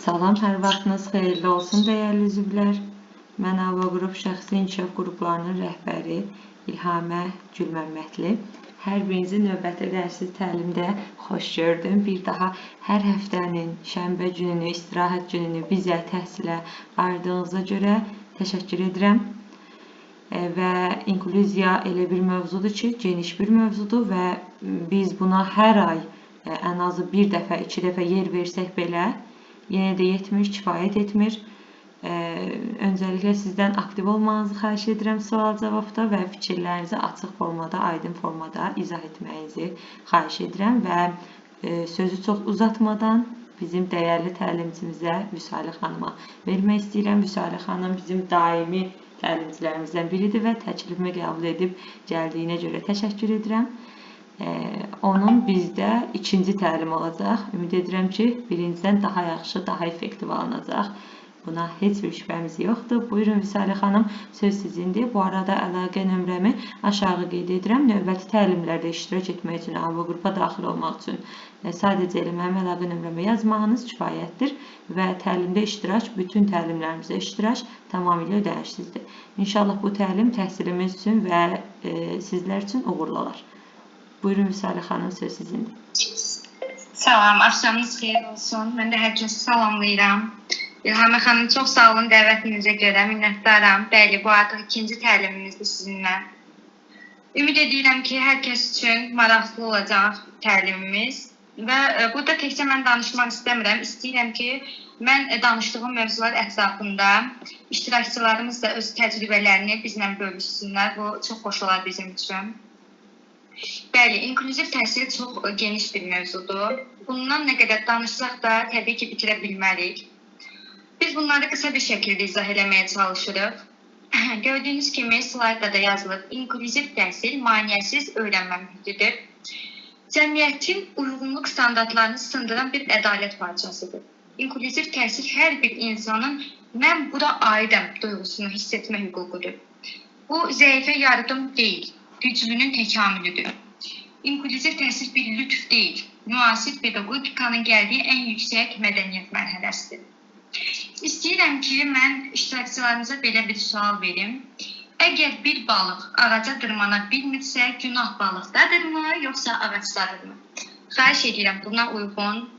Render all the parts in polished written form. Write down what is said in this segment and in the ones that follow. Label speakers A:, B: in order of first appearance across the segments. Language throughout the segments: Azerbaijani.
A: Salam, hər vaxtınız xeyirli olsun, dəyərli üzvlər. Mən Ava Qrup şəxsi inkişaf qruplarının rəhbəri İlhamə Gülməmmədli. Hər birinizi növbəti dərsi təlimdə xoş gördüm. Bir daha hər həftənin şənbə gününü, istirahət gününü bizə, təhsilə ayırdığınıza görə təşəkkür edirəm. Və inklüziya elə bir mövzudur ki, geniş bir mövzudur və biz buna hər ay ən azı bir dəfə, 2 dəfə yer versək belə, yenə də yetmir, kifayət etmir. Öncəliklə sizdən aktiv olmanızı xahiş edirəm sual-cavabda və fikirlərinizi açıq formada, aydın formada izah etməyinizi xahiş edirəm və sözü çox uzatmadan bizim dəyərli təlimçimizə Vüsalə xanıma vermək istəyirəm. Vüsalə xanım bizim daimi təlimçilərimizdən biridir və təklifimi qəbul edib gəldiyinə görə təşəkkür edirəm. Onun bizdə ikinci təlim olacaq. Ümid edirəm ki, birincidən daha yaxşı, daha effektiv alınacaq. Buna heç bir şübhəmiz yoxdur. Buyurun Vüsalə xanım, söz sizindir. Bu arada əlaqə nömrəmi aşağı qeyd edirəm. Növbəti təlimlərdə iştirak etmək üçün, Ava qrupa daxil olmaq üçün sadəcə elə mənim əlaqə nömrəmi yazmağınız kifayətdir və təlimdə iştirak, bütün təlimlərimizdə iştirak tamamilə ödənişsizdir. İnşallah bu təlim təhsilimiz üçün və sizlər üçün uğurlu olar. Buyurun Vüsalə xanım, söz sizindir.
B: Salam, axşamınız xeyir olsun. Mən də hər kəsi salamlayıram. İlhamə xanım, çox sağ olun dəvətinizə görə, minnətdaram. Bəli, bu artıq ikinci təlimimizdir sizinlə. Ümid edirəm ki, hər kəs üçün maraqlı olacaq təlimimiz. Və burada təkcə mən danışmaq istəmirəm. İstəyirəm ki, mən danışdığım mövzular ətrafında iştirakçılarımız da öz təcrübələrini bizlə bölüşsünlər. Bu çox xoş olar bizim üçün. Bəli, inklüziv təhsil çox geniş bir mövzudur. Bundan nə qədər danışsaq da təbii ki, bitirə bilmərik. Biz bunları qısa bir şəkildə izah eləməyə çalışırıq. Gördüyünüz kimi slaydda da yazılıb, inklüziv təhsil maneəsiz öyrənmə mühitidir. Cəmiyyətin uyğunluq standartlarını sındıran bir ədalət parçasıdır. İnklüziv təhsil hər bir insanın mən bura aidəm duyğusunu hiss etmə hüququdur. Bu zəifə yardım deyil, güclünün təkamülüdür. İnklüziv təhsil bir lütf deyil, müasir pedagogikanın gəldiyi ən yüksək mədəniyyət mərhələsidir. İstəyirəm ki, mən iştirakçılarımıza belə bir sual verim. Əgər bir balıq ağaca dırmana bilmirsə, günah balıqdadırmı, yoxsa ağacdadırmı? Xahiş edirəm, buna uyğun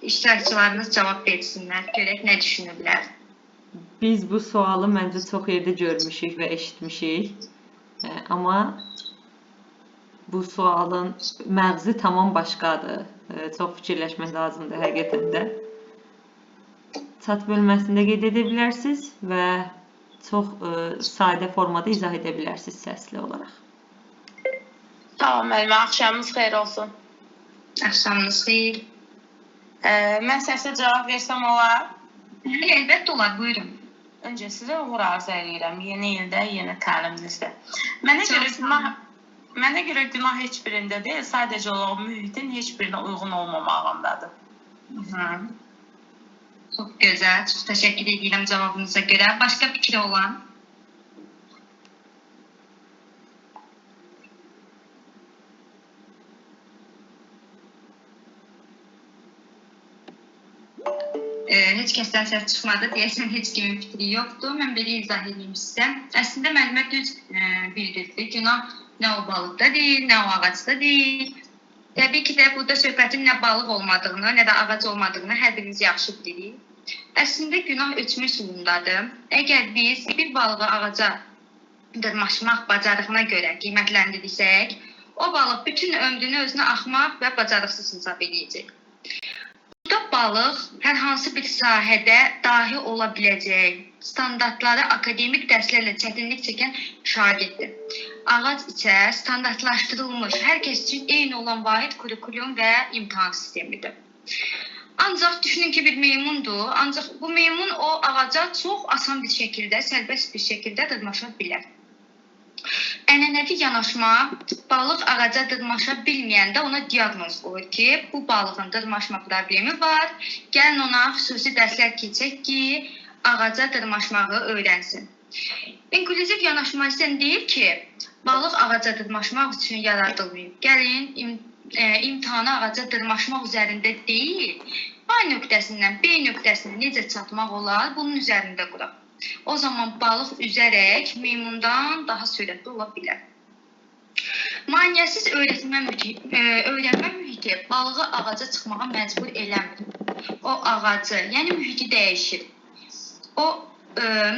B: iştirakçılarımız cavab versinlər, görək nə düşünürlər.
A: Biz bu sualı məncə çox yerdə görmüşük və eşitmişik. Amma bu sualın məğzi tamam başqadır. Çox fikirləşmək lazımdır həqiqətən də. Chat bölməsində qeyd edə bilərsiniz və çox sadə formada izah edə bilərsiniz səsli olaraq.
C: Tamam, müəllimə, axşamınız xeyir olsun.
B: Axşamınız xeyir.
C: Mən səslə cavab versəm olar?
B: Əlbəttə olar, buyurun.
C: Öncə sizə uğur arzu edirəm. Yeni ildə, yeni təliminizdə. Mənə görə günah heç birində deyil, sadəcə o mühitin heç birinə uyğun olmamağındadır.
B: Çox gözəl, çox təşəkkür edirəm cavabınıza görə. Başqa fikri olan? Heç kəsdən səs çıxmadı, deyəsən heç kimin fikri yoxdur. Mən belə izah edeyim sizə. Əslində müəllimə düz bildirdi. Günah nə o balıqda deyil, nə o ağacda deyil. Təbii ki də burada söhbətin nə balıq olmadığını, nə də ağac olmadığını hər birimiz yaxşı bilirik. Əslində günah ötmüş üsulundadır. Əgər biz bir balığı ağaca dırmaşmaq bacarığına görə qiymətləndirirsək, o balıq bütün ömrünü özünə axmaq və bacarıqsız hesab edəcək. Burada balıq hər hansı bir sahədə dahi ola biləcək, standartları akademik dərslərlə çətinlik çəkən şagirddir. Ağac isə standartlaşdırılmış, hər kəs üçün eyni olan vahid kurikulum və imtahan sistemidir. Ancaq düşünün ki, bir meymundur, ancaq bu meymun o ağaca çox asan bir şəkildə, sərbəst bir şəkildə dırmaşa bilər. Ənənəvi yanaşma, balıq ağaca dırmaşa bilməyəndə ona diaqnoz qoyur ki, bu balığın dırmaşma problemi var, gəlin ona xüsusi dərslər keçək ki, ağaca dırmaşmağı öyrənsin. İnklüziv yanaşma isə deyir ki, balıq ağaca dırmaşmaq üçün yaradılmayıb. Gəlin imtahanı ağaca dırmaşmaq üzərində deyil, A nöqtəsindən B nöqtəsinə necə çatmaq olar? Bunun üzərində quraq. O zaman balıq üzərək meymundan daha sürətli ola bilər. Maneəsiz öyrənmə mühiti balığı ağaca çıxmağa məcbur eləmir. O ağacı, yəni mühiti dəyişir. O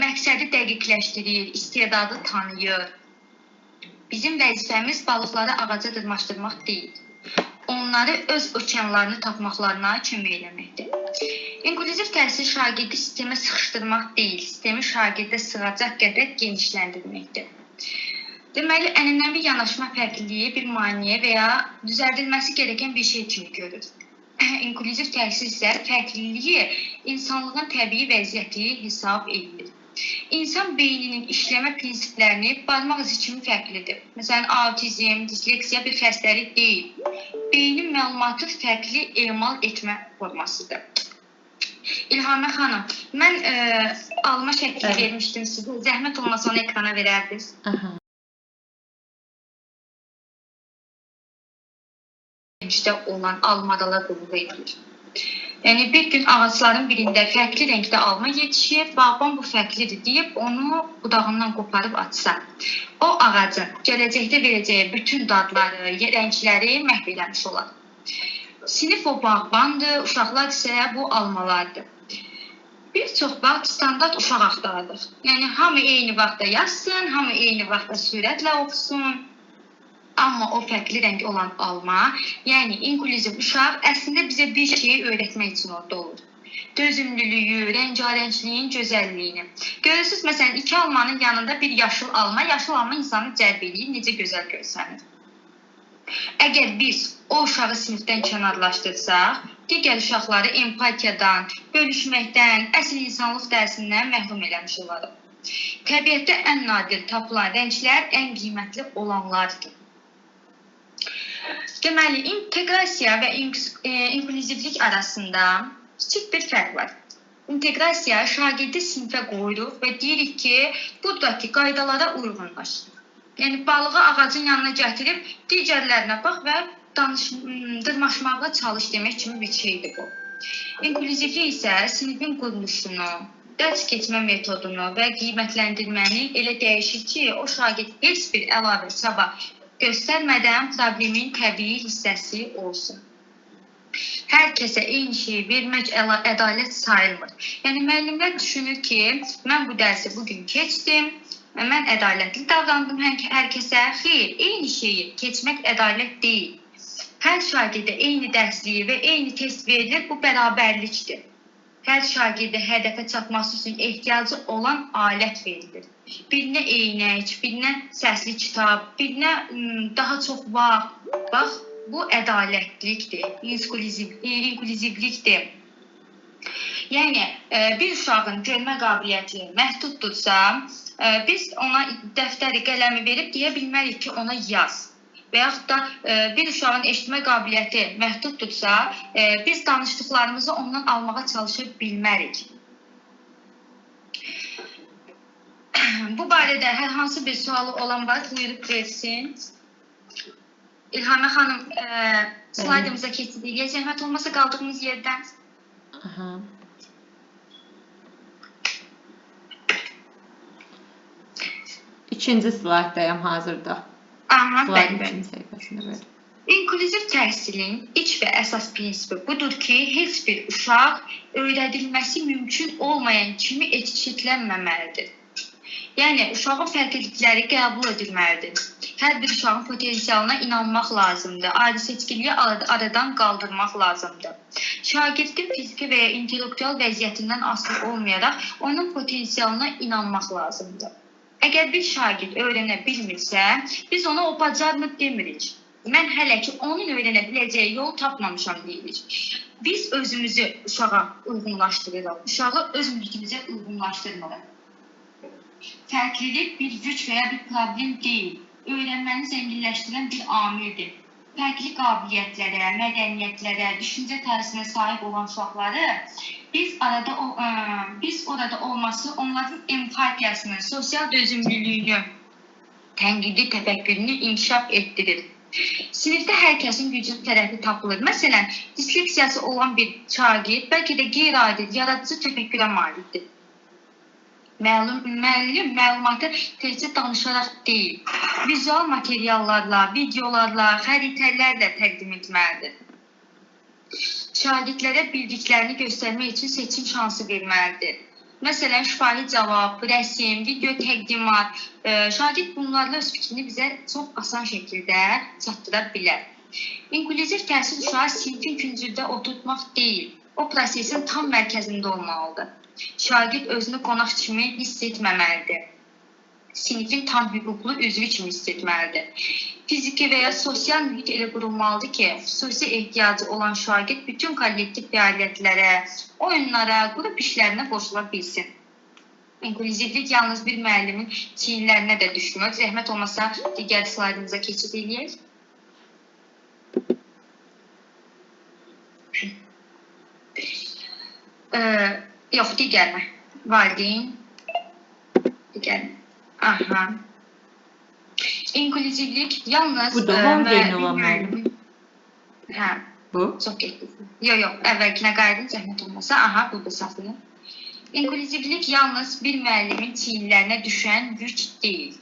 B: məqsədi dəqiqləşdirir, istedadı tanıyır. Bizim vəzifəmiz balıqları ağaca dırmaşdırmaq deyil. Onları öz okeanlarını tapmaqlarına kömək eləməkdir. İnklüziv təhsil şagirdi sistemə sıxışdırmaq deyil, sistemi şagirdə sığacaq qədər genişləndirməkdir. Deməli, ənənəvi yanaşma fərqliliyi bir maneə və ya düzəldilməsi gerəkən bir şey kimi görür. İnklüziv təhsil isə fərqliliyi insanlığın təbii vəziyyəti hesab edilir. İnsan beyninin işləmə prinsiplərini barmaq izi kimi fərqlidir. Məsələn, autizm, disleksiya bir xəstəlik deyil. Beynin məlumatı fərqli emal etmə formasıdır. İlhamə xanım, mən alma şəkli vermişdim sizə. Zəhmət olmasa onu ekrana verərdiniz. Olan almadalar qulluq edilir. Yəni bir gün ağacların birində fərqli rəngdə alma yetişir, bağban bu fərqlidir deyib onu budağından qoparıb atsa, o ağacın gələcəkdə verəcəyi bütün dadları, rəngləri məhv eləmiş olar. Sinif o bağbandır, uşaqlar isə bu almalardır. Bir çox vaxt standart uşaq axtarılır. Yəni hamı eyni vaxtda yazsın, hamı eyni vaxtda sürətlə oxusun. Amma o fərqli rəng olan alma, yəni inklüziv uşaq əslində bizə bir şeyi öyrətmək üçün orada olur. Dözümlülüyü, rəngarənçliyin gözəlliyini. Görürsünüz, məsələn, iki almanın yanında bir yaşıl alma insanı cəlb edir, necə gözəl görsənir. Əgər biz o uşağı sinifdən kənarlaşdırsaq, digər uşaqları empatiyadan, bölüşməkdən, əsl insanlıq dərsindən məhrum eləmiş olarıq. Təbiətdə ən nadir tapılan rənglər ən qiymətli olanlardır. Deməli, inteqrasiya və inklüzivlik arasında kiçik bir fərq var. İnteqrasiya şagirdi sinifə qoyuruq və deyirik ki, buradakı qaydalara uyğunlaş. Yəni, balığı ağacın yanına gətirib, digərlərinə bax və dırmaşmağa çalış demək kimi bir şeydir bu. İnklüzivlik isə sinifin quruluşunu, dərs keçmə metodunu və qiymətləndirməni elə dəyişir ki, o şagird heç bir əlavə çaba göstərmədən problemin təbii hissəsi olsun. Hər kəsə eyni şeyi vermək ədalət sayılmır. Yəni, müəllimlər düşünür ki, mən bu dərsi bugün keçdim, mən ədalətli davrandım hər kəsə. Xeyr, eyni şeyi keçmək ədalət deyil. Hər şagirdə eyni dərsliyi və eyni test verilir, bu bərabərlikdir. Hər şagirdə hədəfə çatması üçün ehtiyacı olan alət verilir. Birinə eynək, birinə səsli kitab, birinə daha çox vaxt. Bax, bu ədalətlikdir, inklüzivlikdir. Yəni, bir uşağın görmə qabiliyyəti məhduddursa, biz ona dəftəri, qələmi verib deyə bilmərik ki, ona yaz. Və yaxud da bir uşağın eşitmə qabiliyyəti məhduddursa, biz danışdıqlarımızı ondan almağa çalışa bilmərik. Bu barədə hər hansı bir sualı olan var, buyurub versin. İlhamə xanım, slaydımıza keçirik. Zəhmət olmasa qaldığımız yerdən.
A: İkinci slayddayım hazırda. Slaydın səhifəsində verir.
B: İnklüziv təhsilin ilk və əsas prinsipi budur ki, heç bir uşaq öyrədilməsi mümkün olmayan kimi etiketlənməməlidir. Yəni, uşağın fərqlilikləri qəbul edilməlidir. Hər bir uşağın potensialına inanmaq lazımdır. Ayrı seçkiliyi aradan qaldırmaq lazımdır. Şagirdin fiziki və ya intellektual vəziyyətindən asılı olmayaraq onun potensialına inanmaq lazımdır. Əgər bir şagird öyrənə bilmirsə, biz ona o bacarmır demirik. Mən hələ ki, onun öyrənə biləcəyi yol tapmamışam deyirik. Biz özümüzü uşağa uyğunlaşdırırıq. Uşağı öz mühitimizə uyğunlaşdırmırıq. Fərqlilik bir güc və ya bir problem deyil. Öyrənməni zənginləşdirən bir amildir. Fərqli qabiliyyətlərə, mədəniyyətlərə, düşüncə tərzinə sahib olan uşaqları biz orada olması onların empatiyasını, sosial dözümlülüyünü, tənqidi təfəkkürünü inkişaf etdirir. Sinifdə hər kəsin güclü tərəfi tapılır. Məsələn, disleksiyası olan bir şagird bəlkə də qeyri-adi, yaradıcı təfəkkürə malikdir. Müəllim məlumatı tezcə danışaraq deyil, vizual materiallarla, videolarla, xəritələrlə təqdim etməlidir. Şagirdlərə bildiklərini göstərmək üçün seçim şansı verməlidir. Məsələn, şifahi cavab, rəsm, video təqdimat, şagird bunlarla öz fikrini bizə çox asan şəkildə çatdıra bilər. İnklüziv təhsil uşağı sinifin küncündə oturtmaq deyil, o prosesin tam mərkəzində olmalıdır. Şagird özünü qonaq kimi hiss etməməlidir. Sinifin tam hüquqlu üzvü kimi hiss etməlidir. Fiziki və ya sosial mühit elə qurulmalıdır ki, xüsusi ehtiyacı olan şagird bütün kollektiv fəaliyyətlərə, oyunlara, qrup işlərinə qoşula bilsin. İnklüzivlik yalnız bir müəllimin çiyinlərinə də düşmür. Zəhmət olmasa digər slaydımıza keçid edək. Yox, digərmə. Valideyn. Digərmə. Aha. İnklüzivlik yalnız
A: Bu da valideyn olan müəllim.
B: Hə.
A: Bu?
B: Çox getdik. Yox, əvvəlkinə qayıdın, zəhmət olmasa. Aha, burada saxlayın. İnklüzivlik yalnız bir müəllimin çiyinlərinə düşən yük deyil.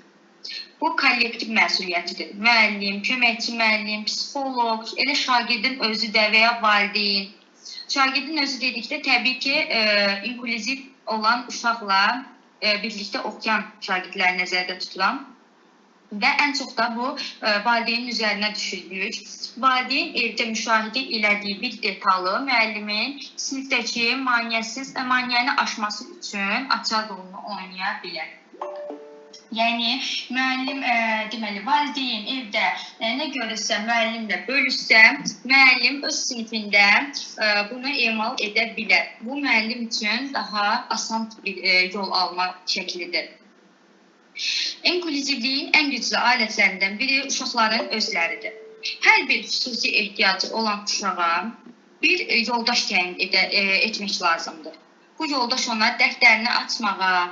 B: Bu kollektiv məsuliyyətidir. Müəllim, köməkçi müəllim, psixoloq, elə şagirdin özü də və ya valideyn. Şagirdin özü dedikdə təbii ki, inklüziv olan uşaqla birlikdə oxuyan şagirdləri nəzərdə tuturam. Və ən çox da bu valideynin üzərinə düşürük. Valideyn evdə müşahidə elədiyi bir detalı müəllimin sinifdəki maneəni aşması üçün açar rolunu oynaya bilər. Yəni, müəllim, deməli, valideyn evdə nə görürsə, müəllimlə bölüşsə, müəllim öz sinifində bunu emal edə bilər. Bu, müəllim üçün daha asan bir yol alma şəklidir. İnklüzivliyin ən güclü alətlərindən biri uşaqların özləridir. Hər bir xüsusi ehtiyacı olan uşağa bir yoldaş təyin etmək lazımdır. Bu yoldaş ona dəftərini açmağa,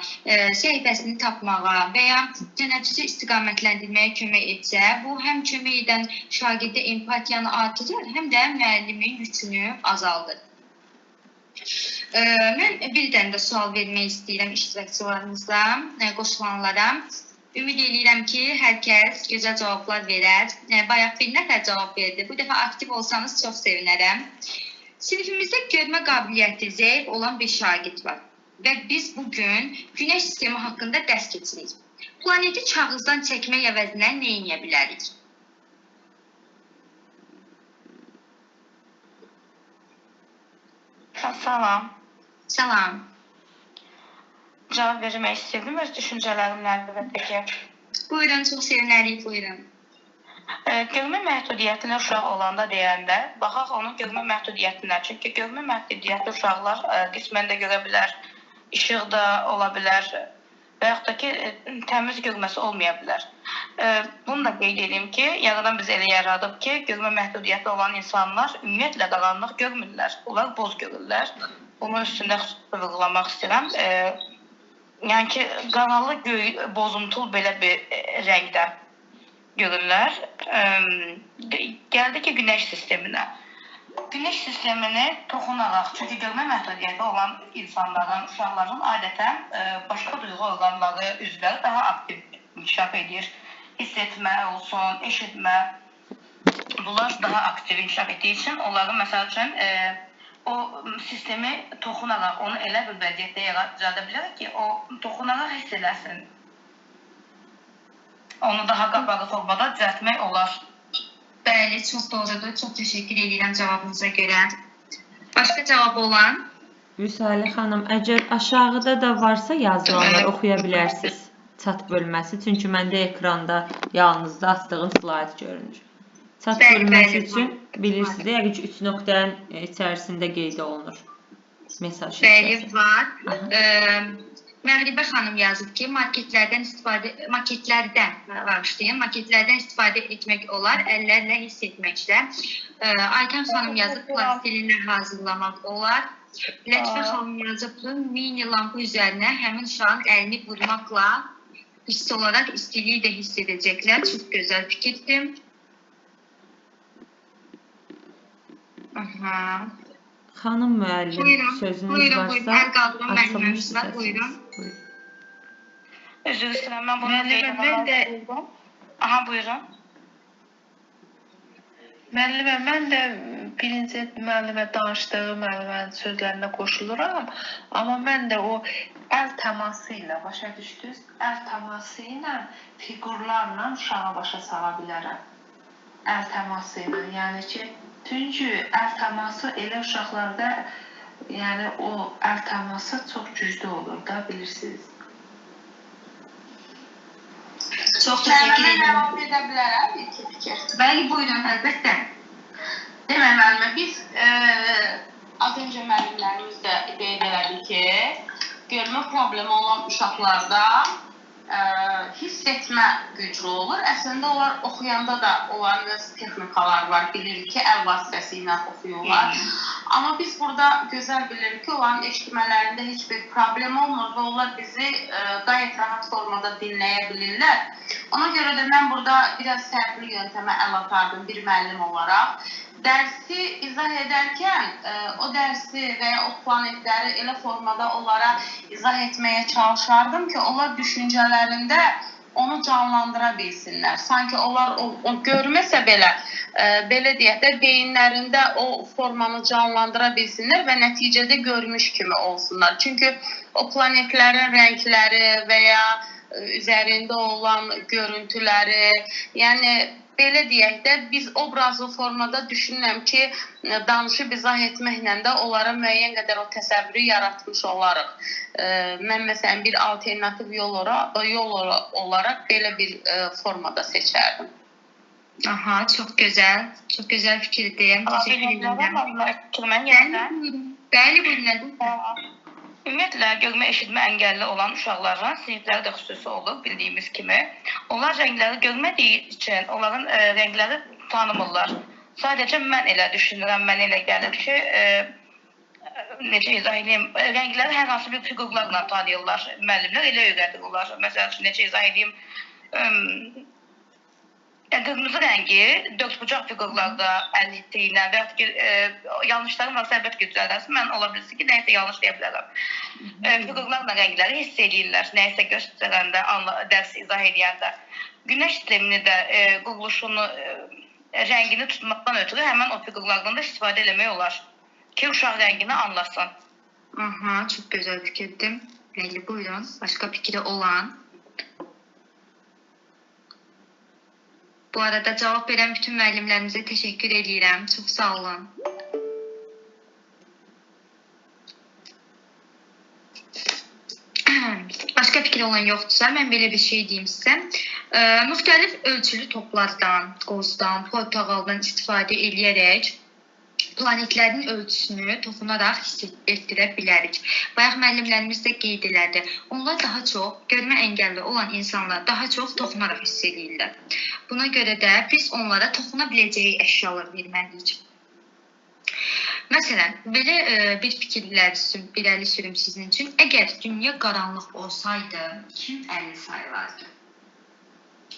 B: səhifəsini tapmağa və ya tənəffüsü istiqamətləndirməyə kömək etsə, bu həm kömək edən şagirdə empatiyanı artırır, həm də müəllimin yükünü azaldır. Mən bir dənə də sual vermək istəyirəm iştirakçılarımıza, qoşulanlara. Ümid edirəm ki, hər kəs gözəl cavablar verər. Bayaq bir nəfər cavab verdi. Bu dəfə aktiv olsanız çox sevinərəm. Sinifimizdə görmə qabiliyyəti zəif olan bir şagird var və biz bugün Günəş sistemi haqqında dərs keçirik. Planeti kağızdan çəkmək əvəzinə nə edə bilərik?
C: Salam.
B: Salam.
C: Cavab vermək istəyirdim öz düşüncələrimlə əlbəttə ki.
B: Buyurun, çox sevinərik, buyurun.
C: Görmə məhdudiyyətinə uşaq olanda deyəndə, baxaq onun görmə məhdudiyyətinə. Çünki görmə məhdudiyyətli uşaqlar qismən də görə bilər, işıq da ola bilər və yaxud da ki, təmiz görməsi olmaya bilər. Bunu da qeyd edeyim ki, yaradan biz elə yaradıb ki, görmə məhdudiyyətli olan insanlar ümumiyyətlə qaranlıq görmürlər, onlar boz görürlər. Bunun üstündə xüsusi vurğulamaq istəyirəm. Yəni ki, qaranlıq bozumtul belə bir rəngdə görürlər. Gəldi ki, Günəş sisteminə. Günəş sistemini toxunaraq, çünki görmə məhdudiyyəti olan insanların, uşaqların adətən başqa duyğu orqanları, üzvləri daha aktiv inkişaf edir. Hiss etmə olsun, eşitmə. Bunlar daha aktiv inkişaf etdiyi üçün onların, məsəl üçün, o sistemi toxunaraq, onu elə bir vəziyyətdə yarada bilər ki, o toxunaraq hiss eləsin. Onu daha qapalı formada düzəltmək olar.
B: Bəli, çox doğrudur. Çox təşəkkür edirəm cavabınıza görə. Başqa cavab olan?
A: Vüsali xanım, əgər aşağıda da varsa yazılanlar oxuya bilərsiniz. Çat bölməsi. Çünki məndə ekranda yalnız da açdığım slayd görünür. Çat bölməsi üçün bilirsiniz, yəqin ki 3 nöqtənin içərisində qeyd olunur. Mesaj
B: hissəsi. Bəli, var. Məğribə xanım yazıb ki, maketlərdən istifadə etmək olar, əllərlə hiss etməklə. Aytən xanım yazıb, plastilinlə hazırlamaq olar. Lətifə xanım yazıb, mini lampa üzərinə həmin uşağın əlini vurmaqla hiss olaraq istiliyi də hiss edəcəklər. Çox gözəl fikirdir. Aha.
A: Xanım müəllim,
B: Buyurun.
A: sözünüz
B: Buyurun.
A: varsa
B: Əl qaldırın
A: açılmış
B: müəllimimiz var.
A: səsiniz.
B: Buyurun.
A: Buyurun.
C: Üzr istəyirəm, mən bunu
D: Müəllimə, mən də
C: Aha, buyurun.
D: müəllimə, mən də birinci müəllimə danışdığı müəllimənin sözlərinə qoşuluram. Amma mən də o əl təması ilə başa düşdünüz? Əl təması ilə fiqurlarla uşağı başa sala bilərəm. Əl təması ilə, yəni ki, çünki əl təması elə uşaqlarda, yəni o əl təması çox güclü olur da, bilirsiniz.
B: Çox təşəkkür
E: Müəllimə
B: edirəm.
E: əlavə edə bilərəm iki fikir.
B: Bəli, buyurun, əlbəttə.
E: Demək müəllimə, biz az öncə müəllimlərimiz də qeyd elədi ki, görmə problemi olan uşaqlarda hiss etmə güclü olur. Əslində onlar oxuyanda da onların öz texnikalar var. Bilirik ki, əl vasitəsilə oxuyurlar. Amma biz burada gözəl bilirik ki, onların eşitmələrində heç bir problem olmur və onlar bizi gayet rahat formada dinləyə bilirlər. Ona görə də mən burada biraz fərqli yöntəmə əl atardım bir müəllim olaraq. Dərsi izah edərkən o dərsi və ya o planetləri elə formada onlara izah etməyə çalışardım ki, onlar düşüncələrində onu canlandıra bilsinlər. Sanki onlar o görməsə belə, belə deyək də, beyinlərində o formanı canlandıra bilsinlər və nəticədə görmüş kimi olsunlar. Çünki o planetlərin rəngləri və ya üzərində olan görüntüləri, yəni belə deyək də, biz obrazlı formada düşünürəm ki, danışıb izah etməklə də onlara müəyyən qədər o təsəvvürü yaratmış olarıq. Mən məsələn bir alternativ yol olaraq belə bir formada seçərdim.
B: Aha, çox gözəl. Çox gözəl fikirdir. Təşəkkür edirəm. Bəli, buyurun.
C: Ümumiyyətlə, görmə, eşitmə əngəlli olan uşaqların sinifləri də xüsusi olur, bildiyimiz kimi. Onlar rəngləri görmədiyi üçün onların rəngləri tanımırlar. Sadəcə mən elə düşünürəm, mən elə gəlir ki, necə izah edeyim, rəngləri hər hansı bir fiqurlarla tanıyırlar. Müəllimlər elə öyrədirlər. Məsələn üçün, necə izah edeyim, qırmızı rəngi dördbucaq fiqurlarda əlilliyi ilə və yaxud ki, yanlışlarım varsa əlbəttə düzəldərsin. Mən ola bilsin ki, nəyisə yanlış deyə bilərəm. Fiqurlarla rəngləri hiss edirlər, nəyisə göstərəndə, dərsi izah edəndə. Günəş sistemini də quruluşunu, rəngini tutmaqdan ötürü həmən o fiqurlardan da istifadə eləmək olar ki, uşaq rəngini anlasın.
B: Aha, çox gözəl fikirdir. Bəli, buyurun. Başqa fikri olan? Bu arada cavab verən bütün müəllimlərimizə təşəkkür edirəm. Çox sağ olun. Başqa fikri olan yoxdursa, mən belə bir şey deyim sizə. Müxtəlif ölçülü toplardan, qozdan, portağaldan istifadə edərək planetlərin ölçüsünü toxunaraq hiss etdirə bilərik. Bayaq müəllimlərimiz də qeyd elədi. Onlar daha çox, görmə əngəlli olan insanlar daha çox toxunaraq hiss edirlər. Buna görə də biz onlara toxuna biləcəyi əşyalar verməliyik. Məsələn, belə bir fikirlər irəli sürüm sizin üçün. Əgər dünya qaranlıq olsaydı, kim 50 sayılardı?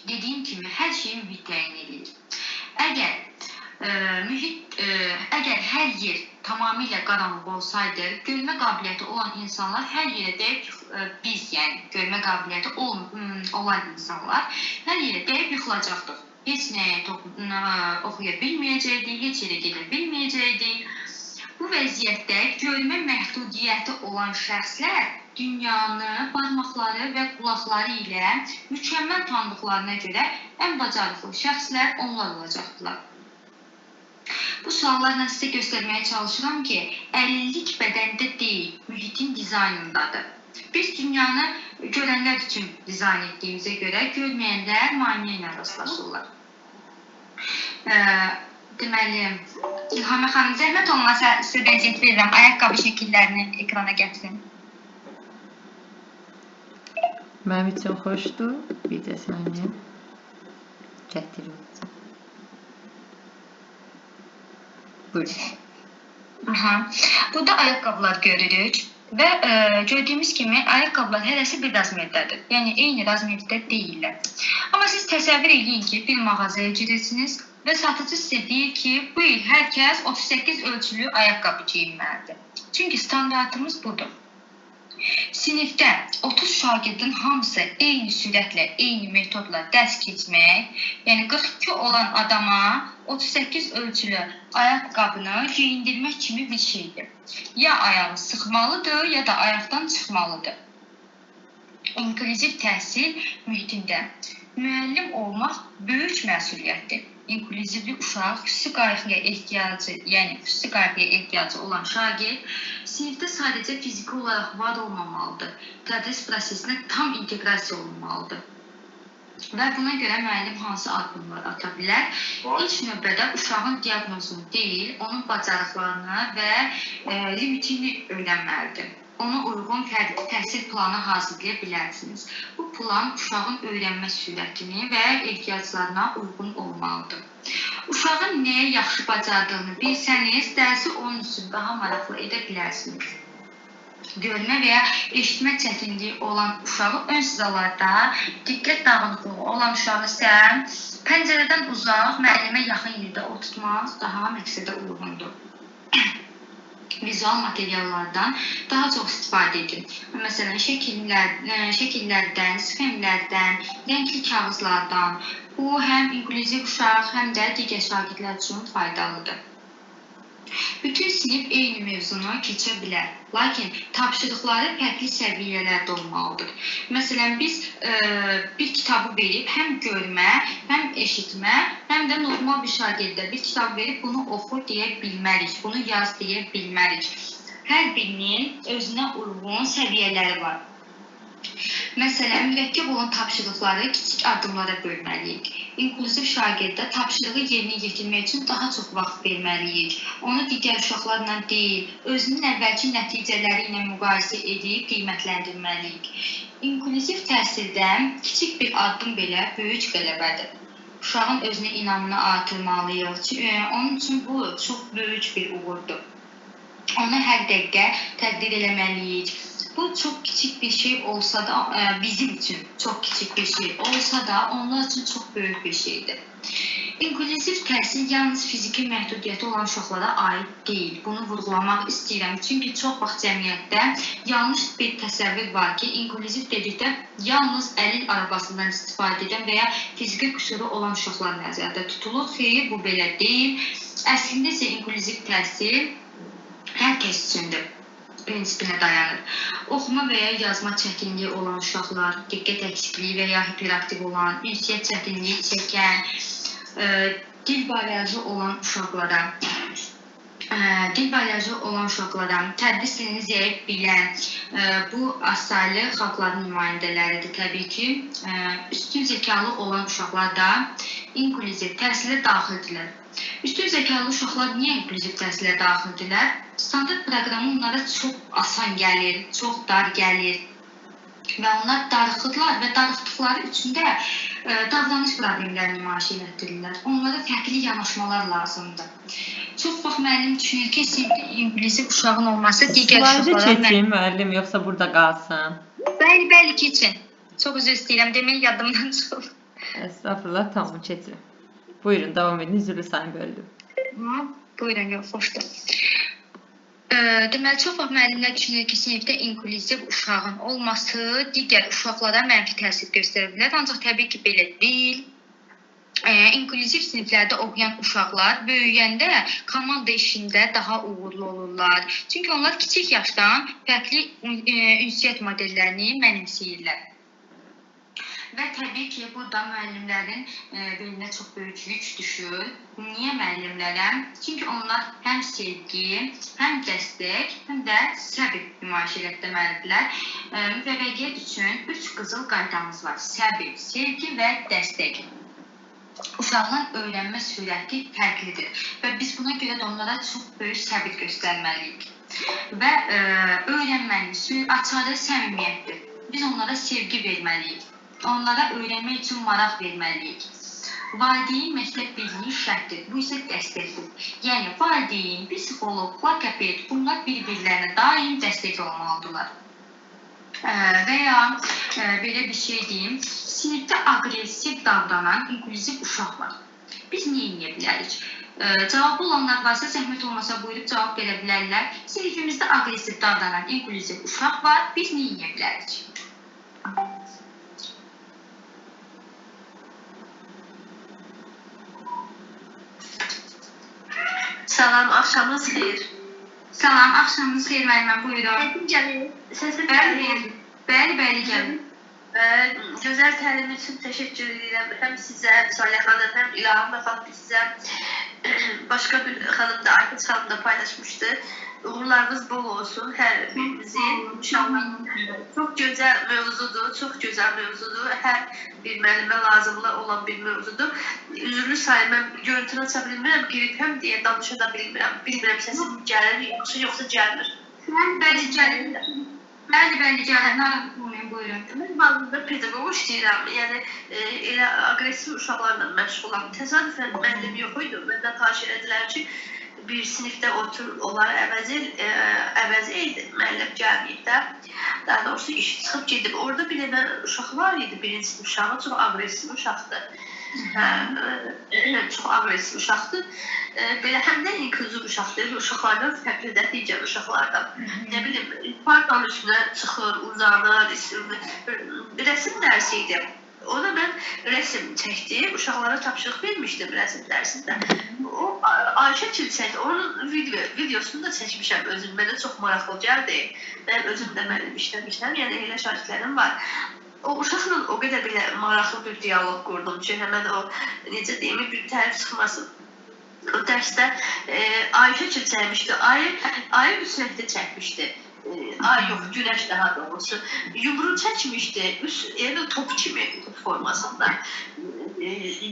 B: Dediyim kimi, hər şeyi mühit təyin edir. Əgər hər yer tamamilə qaranlıq olsaydı, görmə qabiliyyəti olan insanlar hər yerə deyib, biz, yəni görmə qabiliyyəti olan insanlar hər yerə deyib yıxılacaqdıq. Heç nəyə oxuya bilməyəcəkdik, heç yerə gedə bilməyəcəkdik. Bu vəziyyətdə görmə məhdudiyyəti olan şəxslər dünyanı barmaqları və qulaqları ilə mükəmməl tanıdıqlarına görə ən bacarıqlı şəxslər onlar olacaqdılar. Bu suallarla sizə göstərməyə çalışıram ki, əlillik bədəndə deyil, mühitin dizaynındadır. Biz dünyanı görənlər üçün dizayn etdiyimizə görə görməyənlər maneə ilə rastlaşırlar. Deməli, İlhamə xanım, zəhmət olmasa sizə vəziyyət verirəm, ayaqqabı şəkillərini ekrana gətirin.
A: Mənim üçün xoşdur. Bircə saniyə. Gətirim. Buyurun.
B: Aha. Burada ayaqqabılar görürük. Və gördüyümüz kimi ayaqqabılar hərəsi bir razmerdədir. Yəni eyni razmerdə deyillər. Amma siz təsəvvür edin ki, bir mağazaya girirsiniz və satıcı sizə deyir ki, bu il hər kəs 38 ölçülü ayaqqabı geyinməlidir. Çünki standartımız budur. Sinifdə 30 şagirdin hamısı eyni sürətlə, eyni metodla dərs keçmək, yəni 42 olan adama 38 ölçülü ayaqqabını geyindirmək kimi bir şeydir. Ya ayağı sıxmalıdır, ya da ayaqdan çıxmalıdır. İnklüziv təhsil mühitində müəllim olmaq böyük məsuliyyətdir. İnklüzivli uşaq xüsusi qayğıya ehtiyacı olan şagird sinifdə sadəcə fiziki olaraq var olmamalıdır. Tədris prosesinə tam inteqrasiya olunmalıdır. Və buna görə müəllim hansı addımlar ata bilər? İlk növbədə uşağın diaqnozunu deyil, onun bacarıqlarını və limitini öyrənməlidir. Ona uyğun fərdi təhsil planı hazırlaya bilərsiniz. Bu plan uşağın öyrənmə sürətini və ehtiyaclarına uyğun olmalıdır. Uşağın nəyə yaxşı bacardığını bilsəniz, dərsi onun üçün daha maraqlı edə bilərsiniz. Görmə və ya eşitmə çətinliyi olan uşağı ön sıralarda, diqqət dağınıqlığı olan uşağı isə pəncərədən uzaq, müəllimə yaxın yerdə oturtmaq daha məqsədə uyğundur. Vizual materiallardan daha çox istifadə edin. Məsələn, şəkillərdən, sxemlərdən, rəngli kağızlardan. Bu, həm inklüziv uşaq, həm də digər şagirdlər üçün faydalıdır. Bütün sinif eyni mövzunu keçə bilər, lakin tapşırıqları fərqli səviyyələrdə olmalıdır. Məsələn, biz bir kitabı verib həm görmə, həm eşitmə, həm də normal bir şagirdə bir kitab verib bunu oxu deyə bilmərik, bunu yaz deyə bilmərik. Hər birinin özünə uyğun səviyyələri var. Məsələn, mürəkkəb olan tapşırıqları kiçik addımlara bölməliyik. İnklüziv şagirdə tapşırığı yerinə yetirmək üçün daha çox vaxt verməliyik. Onu digər uşaqlarla deyil, özünün əvvəlki nəticələri ilə müqayisə edib qiymətləndirməliyik. İnklüziv təhsildə kiçik bir addım belə böyük qələbədir. Uşağın özünə inamını artırmalıyıq. Onun üçün bu çox böyük bir uğurdur. Onu hər dəqiqə təqdir eləməliyik. Bu çox kiçik bir şey olsa da, bizim üçün çox kiçik bir şey olsa da, onlar üçün çox böyük bir şeydir. İnklüziv təhsil yalnız fiziki məhdudiyyəti olan uşaqlara aid deyil. Bunu vurğulamaq istəyirəm. Çünki çox vaxt cəmiyyətdə yanlış bir təsəvvür var ki, inklüziv dedikdə yalnız əlil arabasından istifadə edən və ya fiziki qüsuru olan uşaqlar nəzərdə tutulur. Xeyr, bu belə deyil. Əslində isə inklüziv təhsil hər kəs üçündür. Prinsipinə dayanır. Oxuma və ya yazma çətinliyi olan uşaqlar, diqqət əksikliyi və ya hiperaktiv olan, ünsiyyət çətinliyi çəkən, dil bariyajı olan uşaqlara, tədris dilini zəif bilən, bu azsaylı xalqların nümayəndələridir təbii ki. Üstün zəkalı olan uşaqlar da inklüziv təhsilə daxildirlər. Üstün zəkalı uşaqlar niyə inklüziv təhsilə daxildirlər? Standart proqramı onlara çox asan gəlir, çox dar gəlir və onlar darıxırlar və darıxdıqları üçün də davranış problemlərini nümayiş etdirirlər. Onlara fərqli yanaşmalar lazımdır. Çox vaxt müəllim düşünür ki, sinifdə inklüziv uşağın olması digər uşaqlara...
A: Slaydı keçin müəllim, yoxsa burada qalsın?
B: Bəli, keçin. Çox üzr istəyirəm, demək yadımdan çıxıb.
A: Estağfurullah, tamam keçin. Buyurun, devam edin, üzrlü sayın böldüm.
B: Buyurun, yox, xoşdur. Deməli, çox vaxt müəllimlər düşünür ki, sinifdə inklüziv uşağın olması digər uşaqlara mənfi təsir göstərə bilər, ancaq təbii ki, belə deyil. İnklüziv siniflərdə oxuyan uşaqlar böyüyəndə komanda işində daha uğurlu olurlar. Çünki onlar kiçik yaşdan fərqli ünsiyyət modellərini mənimsəyirlər. Və təbii ki, burada müəllimlərin belinə çox böyük yük düşür. Niyə müəllimlərə? Çünki onlar həm sevgi, həm dəstək, həm də səbir nümayiş etdirməlidirlər. Müvəffəqiyyət üçün 3 qızıl qaydamız var. Səbir, sevgi və dəstək. Uşağın öyrənmə sürəti fərqlidir və biz buna görə də onlara çox böyük səbir göstərməliyik. Və öyrənmənin açarı səmimiyyətdir. Biz onlara sevgi verməliyik. Onlara öyrənmək üçün maraq verməliyik. Valideyn məktəb birliyi şərtdir. Bu isə dəstəkdir. Yəni valideyn, psixoloq, logoped bunlar bir-birlərinə daim dəstək olmalıdırlar. Və ya belə bir şey deyim, sinifdə aqressiv davranan inklüziv uşaq var. Biz nə edə bilərik? Cavabı olanlar varsa, zəhmət olmasa buyurub cavab verə bilərlər. Sinifimizdə aqressiv davranan inklüziv uşaq var. Biz nə edə bilərik?
F: Salam, axşamınız xeyir.
B: Salam, axşamınız xeyir müəllimə, buyurun.
F: Səsim gəlir. Səsim
B: Bəli,
F: gəlir.
B: bəli, gəlir.
F: Gözəl təlim üçün təşəkkür edirəm. Həm sizə, Salih xanım, həm İlham xanım sizə. Başqa bir xanım da, Aytaç xanım da paylaşmışdı. Uğurlarınız bol olsun hər birinizin. Çox gözəl mövzudur, çox gözəl mövzudur. Hər bir müəllimə lazımlı olan bir mövzudur. Üzrlü sayı, mən görüntünü aça bilmirəm, giribəm deyə danışa da bilmirəm. Bilmirəm səsim gəlir, yoxsa gəlmir.
B: Bəli, gəlir. Bəli, gəlir. Narahat olmayın, buyurun.
F: Mən bazında pedaqoq işləyirəm. Yəni elə aqressiv uşaqlarla məşğulam. Təsadüfən müəllim yox idi. Məndən xahiş elədilər ki, bir sinifdə otur, onları əvəz idi. Müəllim gəlməyib də. Daha doğrusu iş çıxıb gedib. Orada bir dənə uşaq var idi, birinci sinif uşağı. Çox aqressiv uşaqdır. Çox aqressiv uşaqdır. Belə həm də inklüziv uşaqdır. Uşaqlardan fərqlidir, digər uşaqlardan. Nə bilim, partanın üstünə çıxır, uzanır, rəsm dərsi idi. Ona mən rəsm çəkdim, uşaqlara tapşırıq vermişdim rəsm dərsində. O Ayşə Kilsəli, onun videosunu da çəkmişəm özüm. Mənə çox maraqlı gəldi. Mən özüm də müəllim işləmişəm, yəni elə şagirdlərim var. O uşaqla o qədər belə maraqlı bir diyaloq qurdum ki, həmən o, necə deyim, bir tərif çıxmasın. O dərsdə Ayşə çəkmişdi, ayı üsrətdə çəkmişdi. Ay yox, günəş daha doğrusu. Yumru çəkmişdi, yəni top kimi, top formasında.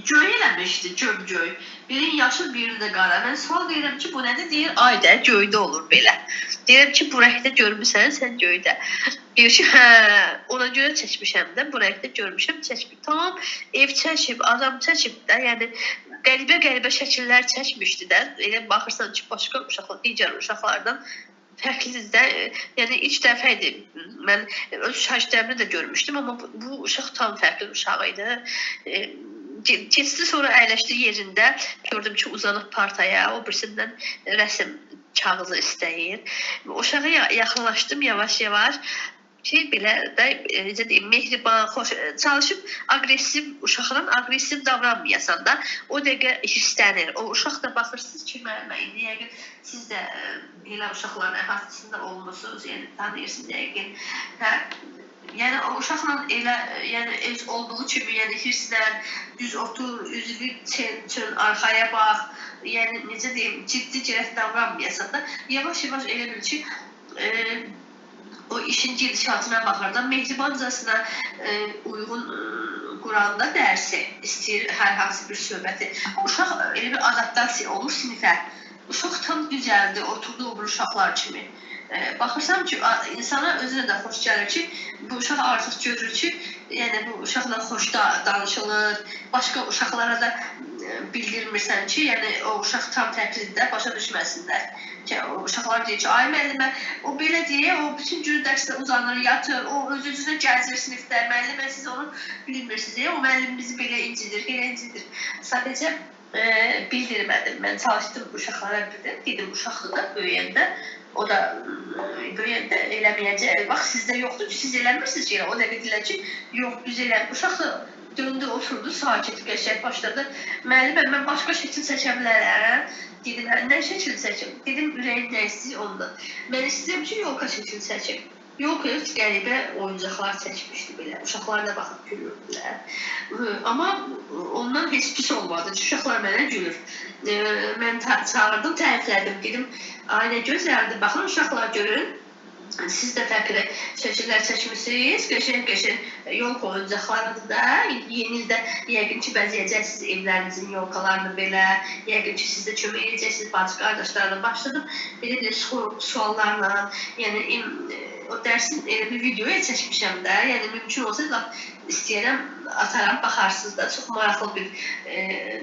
F: Göy eləmişdi, göy. Birinin yaşıl, birini də qara. Mən sual verirəm ki, bu nədir? Deyir, ay da göydə olur belə. Deyirəm ki, bu rəngdə görmüsən, sən göydə. Deyir ki, hə, ona görə çəkmişəm də, bu rəngdə görmüşəm, çəkmişəm. Tamam, ev çəkib, adam çəkib də, yəni qəribə şəkillər çəkmişdi də. Elə baxırsan ki, başqa uşaqlar, digər uşaqlardan fərqlidir də. Yəni ilk dəfə idi. Mən öz şagirdlərimdə də görmüşdüm, amma bu uşaq tam fərqli uşaq idi. Keçdi, sonra əyləşdi yerində. Gördüm ki, uzanıb partaya, o birisindən rəsm kağızı istəyir. Uşağa yaxınlaşdım yavaş-yavaş. Belə də, necə deyim, mehriban, xoş, çalışıb uşaqla aqressiv davranmayasan da, o dəqiqə hissənir. O uşaq da baxırsınız ki, müəllimə, indi yəqin siz də elə uşaqların əhatəsində olmuşsunuz, yəni tanıyırsınız yəqin. Yəni o uşaqla elə, yəni öz olduğu kimi, yəni hirslən, düz otur, üzvü çön, arxaya bax, yəni necə deyim, ciddi cəhət davranmayasan da, yavaş-yavaş elə bil ki, o işin gedişatına baxardan mehribancasına uyğun quranda dərsi istəyir hər hansı bir söhbəti. Uşaq elə bir adaptasiya olur sinifə. Uşaq tam düzəldi, oturdu o bir uşaqlar kimi. Baxırsam ki, insana özünə də xoş gəlir ki, bu uşaq artıq görür ki, yəni bu uşaqla xoş danışılır, başqa uşaqlara da bildirmirsən ki, yəni o uşaq tam fərqlidir də, başa düşməsinlər. O uşaqlar deyir ki, ay müəllimə, o belə deyə, o bütün gün dərsdə uzanır, yatır, o öz-özünə gəzir sinifdə, müəllimə siz onu bilmirsiniz, o müəllim bizi belə incidir. Sadəcə bildirmədim, mən çalışdım uşaqlara bildim, dedim uşaqlığı da böyüyəndə, o da böyüyəndə eləməyəcək, bax sizdə yoxdur ki, siz eləmirsiniz ki, o da dedilər ki, yox, biz eləmir, uşaq da döndü, oturdu, sakit, qəşək başladı, müəllimə, mən başqa şəkil çəkə bilərəm. Dedim, nə şəkil çəkim? Dedim, ürəyin nə istəyir ondan. Mən istəyirəm ki, yolka şəkil çəkim. Yolka qəribə oyuncaqlar çəkmişdi belə. Uşaqlar da baxıb gülürdülər. Amma ondan heç pis olmadı. Uşaqlar mənə gülür. Mən çağırdım, təriflədim. Dedim, ay nə gözəldir, baxın uşaqlar görün. Siz də fərqli şəkillər çəkmişsiniz, qəşəng yolka oyuncaqlarıdır da. Yeni ildə yəqin ki, bəzəyəcəksiniz evlərinizin yolkalarını belə. Yəqin ki, siz də kömək edəcəksiniz bacı qardaşlarla. Başladım belə suallarla, yəni o dərsin elə bir videoya çəkmişəm də, yəni mümkün olsa da istəyirəm ataram, baxarsınız da, çox maraqlı bir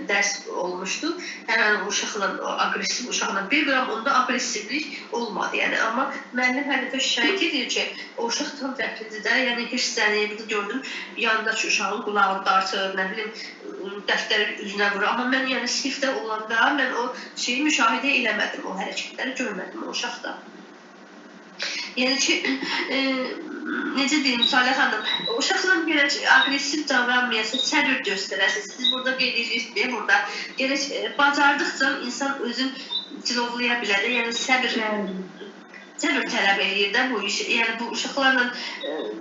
F: dərs olmuşdu. Həmin uşaqla, o aqressiv uşaqla 1 qram onda aqressivlik olmadı, yəni amma müəllim hər dəfə şikayət edir ki, o uşaq tam fərqlidir də, yəni hirslənib, gördüm yanındakı uşağın qulağını dartır, nə bilim dəftəri üzünə vurur, amma mən yəni sinifdə olanda mən o şeyi müşahidə eləmədim, o hərəkətləri görmədim o uşaqda. Yəni ki, necə deyim, Salih xanım, uşaqla gərək aqressiv davranmayasınız, səbir göstərəsiniz. Siz burada qeyd edirsiniz, burada gərək bacardıqca insan özün cilovlaya bilər, yəni səbir tələb eləyir də bu işi. Yəni bu uşaqlarla,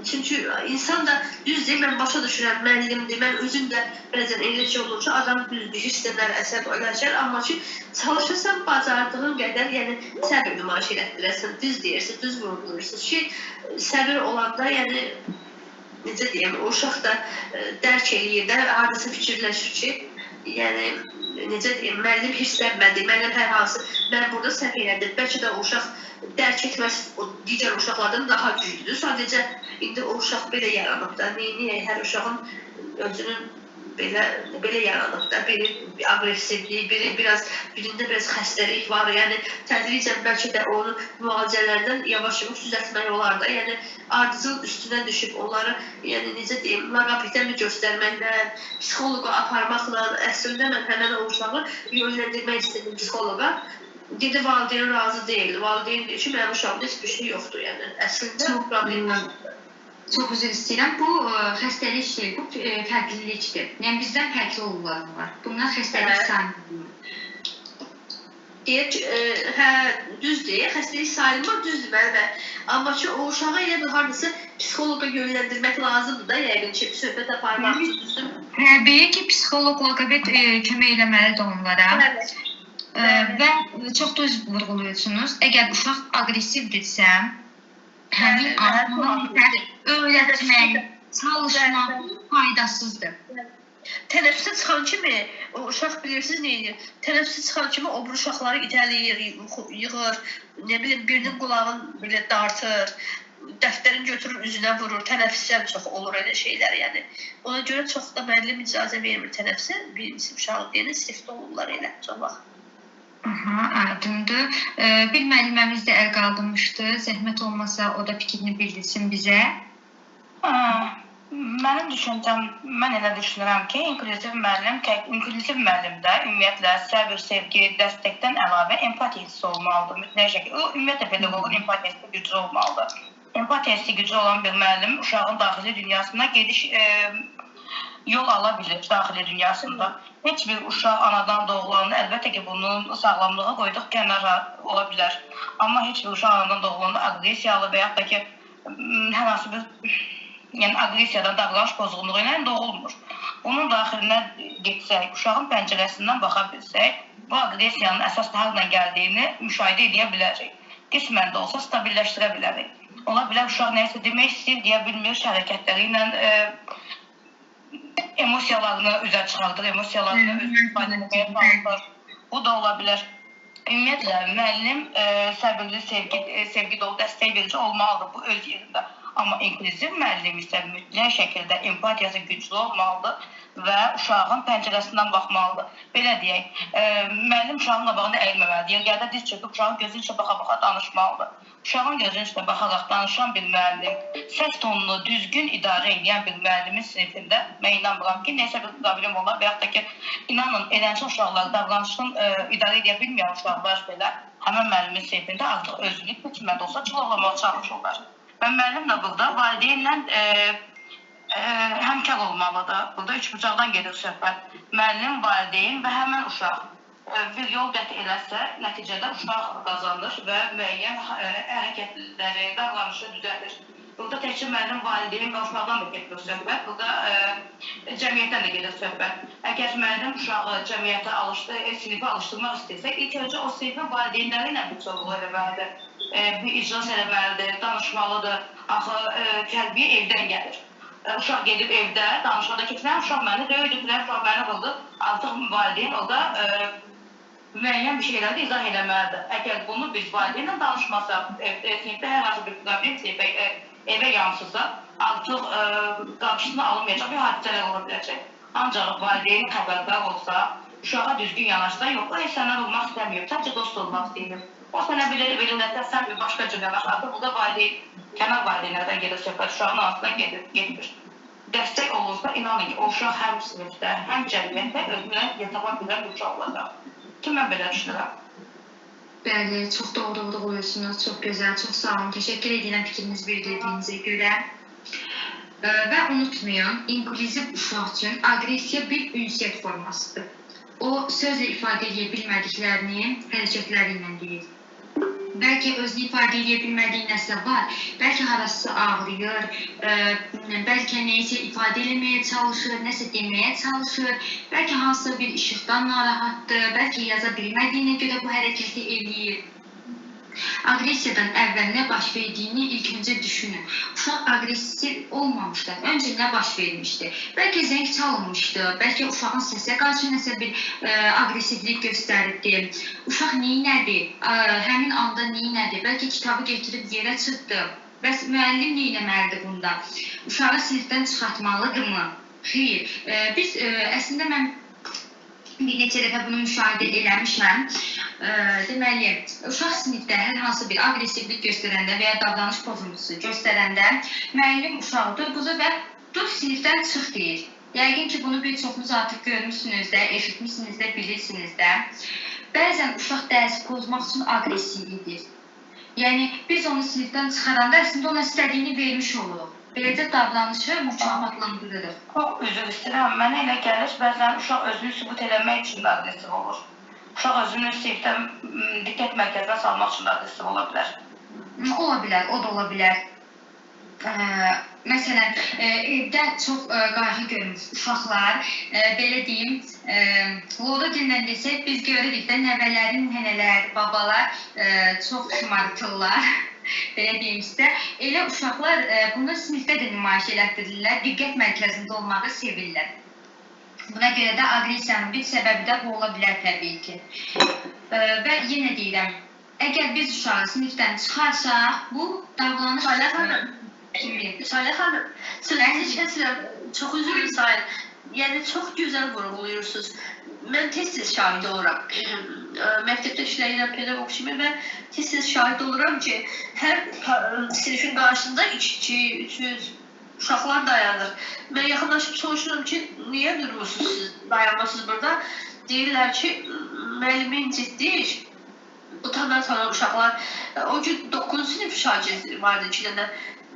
F: çünki insan da düzdür, mən başa düşürəm, müəllimdir, mən özüm də bəzən elə şey olur ki, adam düzdür, hissənər, əsəb eləşər, amma ki, çalışırsan bacardığın qədər, yəni səbir nümayiş elətdirəsən, düz deyirsən, düz vurgulursun ki, səbir olanda, yəni necə deyəm, o uşaq da dərk eləyir də, hardasa fikirləşir ki, yəni necə deyim, müəllim hirslənmədi, müəllim hər hansı, mən burada səhv elədim, bəlkə də o uşaq dərk etməz, o digər uşaqlardan daha güclüdür. Sadəcə indi o uşaq belə yaranıb da, niyə hər uşağın özünün belə yaranıb da, biri aqressivlik, birində biraz xəstəlik var, yəni tədricən bəlkə də onu müalicələrdən yavaş-yavaş düzəltmək olar da, yəni ardıcıl üstünə düşüb onları, yəni necə deyim, laqapitə göstərməklə, psixoloqa aparmaqla, əslində mən həmən o uşağı yönləndirmək istədim psixoloqa. Dedi, valideyn razı deyil, valideyn deyir ki, mənim uşağımda heç bir şey yoxdur, yəni əslində problem yoxdur.
B: Çox üzr istəyirəm. Bu xəstəlik şey, bu fərqlilikdir. Yəni bizdən fərqli olurlar var. Bunlar xəstəlik sayılmır.
F: Deyək, hə, düzdür, xəstəlik sayılmır, düzdür mənə. Amma ki, o uşağı elə bir hardasa psixoloqa yönləndirmək lazımdır da, yəqin ki, söhbət aparmaq üçün düzdür.
B: Təbii ki, psixoloq, loqoped kömək eləməlidir onlara. Və çox düz vurğuluyorsunuz. Əgər uşaq aqressivdirsə, həmin anlamda öyrətmək, çalışmaq faydasızdır.
F: Tənəffüsə çıxan kimi, o uşaq bilirsiniz nə edir? Tənəffüsə çıxan kimi o bir uşaqları itələyir, yığır, nə bilim, birinin qulağını belə dartır, dəftərini götürür, üzünə vurur, tənəffüsdən çox olur elə şeylər, yəni. Ona görə çox da müəllim icazə vermir tənəffüsə, birincisi uşağı deyəni sinifdə olurlar elə, çox vaxt.
B: Aha, aydındır. Bir müəlliməmiz də əl qaldırmışdı. Zəhmət olmasa o da fikrini bildirsin bizə.
C: Mənim düşüncəm, mən elə düşünürəm ki, inklüziv müəllimdə ümumiyyətlə səbir, sevgi, dəstəkdən əlavə empatiya hissi olmalıdır. Mütləq şəkildə. O ümumiyyətlə pedaqoqun empatiyası güclü olmalıdır. Empatiyası güclü olan bir müəllim uşağın daxili dünyasına gediş yol ala bilir daxili dünyasında. Heç bir uşaq anadan doğulanda əlbəttə ki, bunun sağlamlığı qoyduq kənara ola bilər. Amma heç bir uşaq anadan doğulanda aqressiyalı və yaxud da ki, hər hansı bir aqressiyadan davranış pozğunluğu ilə doğulmur. Bunun daxilinə getsək, uşağın pəncərəsindən baxa bilsək, bu aqressiyanın əsas hardan gəldiyini müşahidə edə bilərik. Qismən də olsa stabilləşdirə bilərik. Ola bilər uşaq nəyisə demək istəyir, deyə bilmir, hərəkətləri ilə emosiyalarını üzə çıxardır, emosiyalarını ifadə etməyə çalışır. Bu da ola bilər. Ümumiyyətlə, müəllim səbirli, sevgi dolu, dəstək verici olmalıdır bu öz yerində. Amma inklüziv müəllim isə mütləq şəkildə empatiyası güclü olmalıdır və uşağın pəncərəsindən baxmalıdır. Belə deyək, müəllim uşağın qabağında əyilməməlidir. Yergərdə diz çöküb uşağın gözünün içə baxa-baxa danışmalıdır. Uşağın gözünün içə baxaraq danışan bir müəllim, səs tonunu düzgün idarə edən bir müəllimin sinifində mən inanmıram ki, nəsə bir problem olar və yaxud da ki, inanın, eləncə uşaqlar davranışını idarə edə bilməyən uşaqlar belə həmin müəllimin sinifində artıq özlük biçimdə olsa çılalamaq çalışırlar. Və müəllim də burada valideynlə həmkar olmalıdır. Burada üç bucaqdan gedir söhbət. Müəllim, valideyn və həmin uşaq bir yol qət eləsə, nəticədə uşaq qazanır və müəyyən hərəkətləri, davranışı düzəlir. Burada təkcə müəllim, valideyn və uşaqdan da gedir söhbət. Burada cəmiyyətdən də gedir söhbət. Əgər müəllim uşağı cəmiyyətə sinifə alışdırmaq istəyirsə, ilk öncə o sinifin valideynləri ilə bir çoxluq eləməlidir. Bir icras eləməlidir, danışmalıdır. Axı, tərbiyə evdən gəlir. Uşaq gedib evdə danışmada ki, uşaq məni döydü, uşaq məni vurdu. Artıq valideyn o da müəyyən bir şeyləri izah eləməlidir. Əgər bunu biz valideynlə danışmasaq, sinifdə hər hansı bir problem evə yansısa, artıq qarşısına alınmayacaq bir hadisələr ola biləcək. Ancaq valideyn xəbərdar olsa, uşağa düzgün yanaşsa, yox, o səndən olmaq istəmir, sadəcə dost olmaq istəyir. O sənə belə sən bir başqa cür yanaş. Artıq burada valideyn, kənar valideynlərdən gedir söhbət, uşağın arasından getmir. Dəstək olursa, inanın ki, o uşaq həm sinifdə, həm cəmiyyətdə özünə yataba bilən bir uşaq olacaq. Ki, mən belə düşünürəm.
B: Bəli, çox doğru buyursunuz. Çox gözəl, çox sağ olun. Təşəkkür edirəm fikrinizi bildirdiyinizə görə. Və unutmayın, inklüziv uşaq üçün aqressiya bir ünsiyyət formasıdır. O, sözlə ifadə edə bilmədiklərini hərəkətləri ilə deyir. Bəlkə özünü ifadə edə bilmədiyi nəsə var, bəlkə harası ağrıyır, bəlkə nəyisə ifadə eləməyə çalışır, nəsə deməyə çalışır, bəlkə hansısa bir işıqdan narahatdır, bəlkə yaza bilmədiyinə görə bu hərəkəti eləyir. Aqressiyadan əvvəl nə baş verdiyini ilk öncə düşünün. Uşaq aqressiv olmamışlar. Öncə nə baş vermişdi? Bəlkə zəng çalınmışdı, bəlkə uşağın səsə qarşı nəsə bir aqressivlik göstərdi. Uşaq neynədi? Həmin anda neynədi? Bəlkə kitabı gətirib yerə çırpdı. Bəs müəllim neynəməlidir bunda? Uşağı sinifdən çıxartmalıdırmı? Xeyr. Əslində mən bir neçə dəfə bunu müşahidə eləmişəm. Deməli, uşaq sinifdə hər hansı bir aqressivlik göstərəndə və ya davranış pozuntusu göstərəndə müəllim uşağı durğuzur və dur sinifdən çıx deyir. Yəqin ki, bunu bir çoxunuz artıq görmüşsünüz də, eşitmişsiniz də, bilirsiniz də. Bəzən uşaq dərsi pozmaq üçün aqressivlidir. Yəni, biz onu sinifdən çıxaranda əslində ona istədiyini vermiş oluruq. Beləcə davranışı mükafatlandırırıq.
C: Çox üzr istəyirəm. Mənə elə gəlir, bəzən uşaq özünü sübut eləmək üçün də aqressiv olur. Uşaq özünü sinifdən diqqət mərkəzinə salmaq üçün də aqressiv ola bilər.
B: Ola bilər, o da ola bilər. Məsələn, evdə çox qayğı görmüş uşaqlar, belə deyim, Loda dillə desək, biz görürük də nəvələrin, nənələr, babalar çox şımartırlar. Belə deyim sizə, elə uşaqlar bunu sinifdə də nümayiş elətdirirlər, diqqət mərkəzində olmağı sevirlər. Buna görə də aqressiyanın bir səbəbi də bu ola bilər təbii ki. Və yenə deyirəm, əgər biz uşağı sinifdən çıxarsaq, bu davranış...
F: Salih xanım, sözünüzü kəsirəm, çox üzr istəyirəm. Yəni, çox gözəl vurğuluyursunuz. Mən tez-tez şahid oluram. Məktəbdə işləyirəm pedaqog kimi və tez-tez şahid oluram ki, hər sinifin qarşısında 200, 300 uşaqlar dayanır. Mən yaxınlaşıb soruşuram ki, niyə durmuşsunuz siz, dayanmışsınız burada? Deyirlər ki, müəllimin ciddi iş. Utandan uşaqlar, o gün 9 sinif şagird vardı 2 dənə.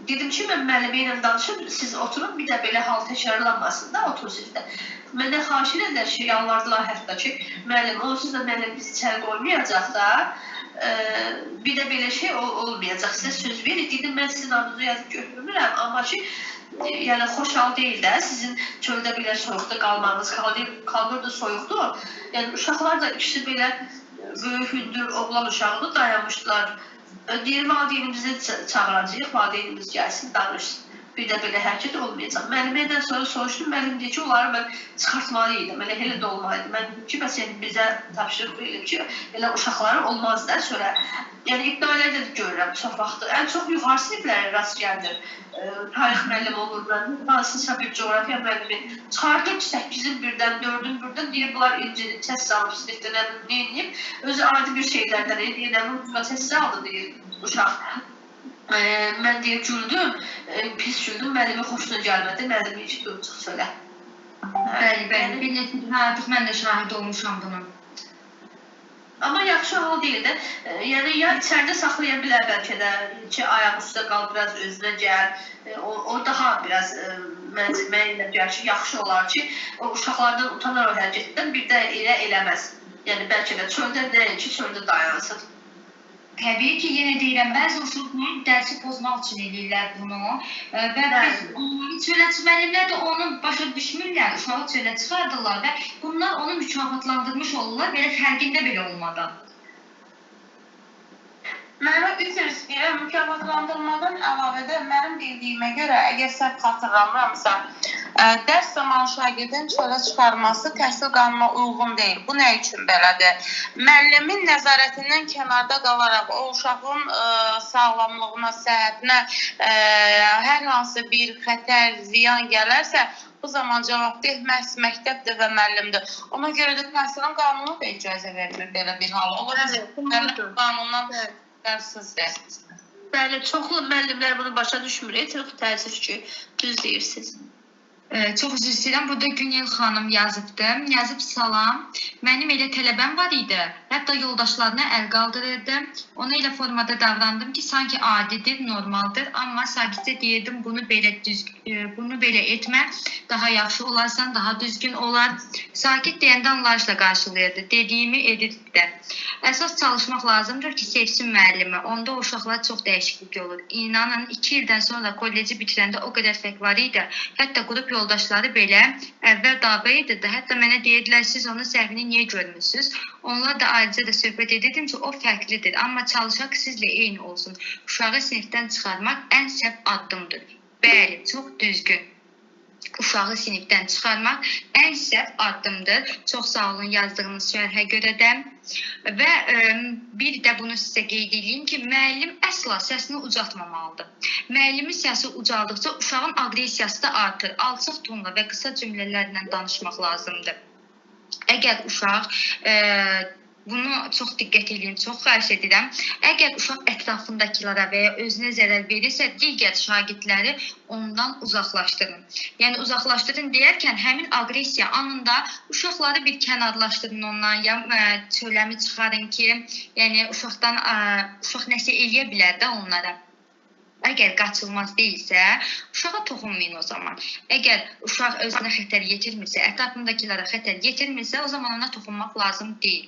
F: Dedim ki, mən müəllimi ilə danışım, siz oturun, bir də belə hal təkrarlanmasın da oturun sinifdə. Mənə xahiş edirlər ki, yalvardılar hətta ki, müəllim, onsuz da müəllim bizi içəri qoymayacaq da, bir də belə şey olmayacaq, sizə söz verir. Dedim, mən sizin adınızı yazıb götürmürəm, amma ki, yəni xoş hal deyil də, sizin çöldə belə soyuqda qalmanız, qalırdı soyuqdur. Yəni, uşaqlar da ikisi belə böyük hündür oğlan uşağını dayanmışdılar. Deyir, valideynimizi çağıracaq, valideynimiz gəlsin, danışsın. Bir də belə hərəkət olmayacaq. Müəllimdən sonra soruşdum, müəllim deyir ki, onları mən çıxartmalıydım, elə də olmalıydı. Mən dedim ki, bəs bizə tapşırıq verilib ki, elə uşaqları olmaz da sonra. Yəni, iddiaları da görürəm çox vaxtı. Ən çox yuxarı siniflərə rast gəldir. Tarix müəllim olur, hansısa bir coğrafiya müəllimi çıxardır ki, 8-in birdən, 4-ün birdən, deyir, bunlar incini test alıb sinifdə nə edib, özü adi bir şeylərdən deyir, nə test aldı, deyir uşaq. Mən deyir, güldüm, pis güldüm, müəllimin xoşuna gəlmədi, müəllimi heç durub çıx söylə.
B: Bəli, bir neçə artıq mən də şahid olmuşam bunun.
F: Amma yaxşı hal deyil də, yəni ya içəridə saxlaya bilər bəlkə də ki, ayaq üstə qal, biraz özünə gəl, o daha biraz mənimlə gəl ki, yaxşı olar ki, o uşaqlardan utanar o hərəkətdən bir də elə eləməz. Yəni bəlkə də çöldə deyil ki, çöldə dayansın.
B: Təbii ki, yenə deyirəm, bəzi uşaqlar dərsi pozmaq üçün eləyirlər bunu və biz onları çölə müəllimlər də onu başa düşmürlər, uşağı çölə çıxardırlar və bunlar onu mükafatlandırmış olurlar, belə fərqində belə olmadan.
E: Mənə üzr istəyirəm, mükafatlandırmadan əlavədə mənim bildiyimə görə, əgər səhv xatırlamıramsa, dərs zamanı şagirdin çölə çıxarması təhsil qanununa uyğun deyil. Bu nə üçün belədir? Müəllimin nəzarətindən kənarda qalaraq o uşağın sağlamlığına, səhhətinə hər hansı bir xətər, ziyan gələrsə, bu zaman cavabdeh məhz məktəbdir və müəllimdir. Ona görə də təhsilin qanunu da icazə vermir belə bir hal. Olur, qanundan dərsizdir.
F: Bəli, çoxlu müəllimlər bunu başa düşmür. Çox təəssüf ki, düz deyirsiniz.
B: Çox üzr istəyirəm. Burada Günel xanım yazıbdır. Yazıb salam. Mənim elə tələbəm var idi. Hətta yoldaşlarına əl qaldırırdı. Ona elə formada davrandım ki, sanki adidir, normaldır. Amma sakitcə deyirdim, bunu belə etmə. Daha yaxşı olarsan, daha düzgün olar. Sakit deyəndə anlayışla qarşılayırdı. Dediyimi edirdi də. Əsas çalışmaq lazımdır ki, sevsin müəllimi. Onda o uşaqlar çox dəyişiklik olur. İnanın, 2 ildən sonra kolleci bitirəndə o qədər fərq var idi. Hətta qrup yoldaşları belə əvvəl dava edirdi. Hətta mənə deyirdilər, siz onun səhvini niyə görmürsünüz? Onlar da ayrıca da söhbət edirdim ki, o fərqlidir. Amma çalışaq sizlə eyni olsun. Uşağı sinifdən çıxarmaq ən səhv addımdır. Bəli, çox düzgün. Uşağı sinifdən çıxarmaq ən səhv addımdır. Çox sağ olun yazdığınız şərhə görə də. Və bir də bunu sizə qeyd edeyim ki, müəllim əsla səsini ucaltmamalıdır. Müəllimin səsi ucaldıqca uşağın aqressiyası da artır. Alçaq tonla və qısa cümlələrlə danışmaq lazımdır. Əgər uşaq bunu çox diqqət edin, çox xahiş edirəm. Əgər uşaq ətrafındakilara və ya özünə zərər verirsə, digər şagirdləri ondan uzaqlaşdırın. Yəni uzaqlaşdırın deyərkən həmin aqressiya anında uşaqları bir kənarlaşdırın ondan, ya çöləmi çıxarın ki, yəni uşaq nəsə eləyə bilər də onlara. Əgər qaçılmaz deyilsə, uşağa toxunmayın o zaman. Əgər uşaq özünə xətər yetirmirsə, ətrafındakilərə xətər yetirmirsə, o zaman ona toxunmaq lazım deyil.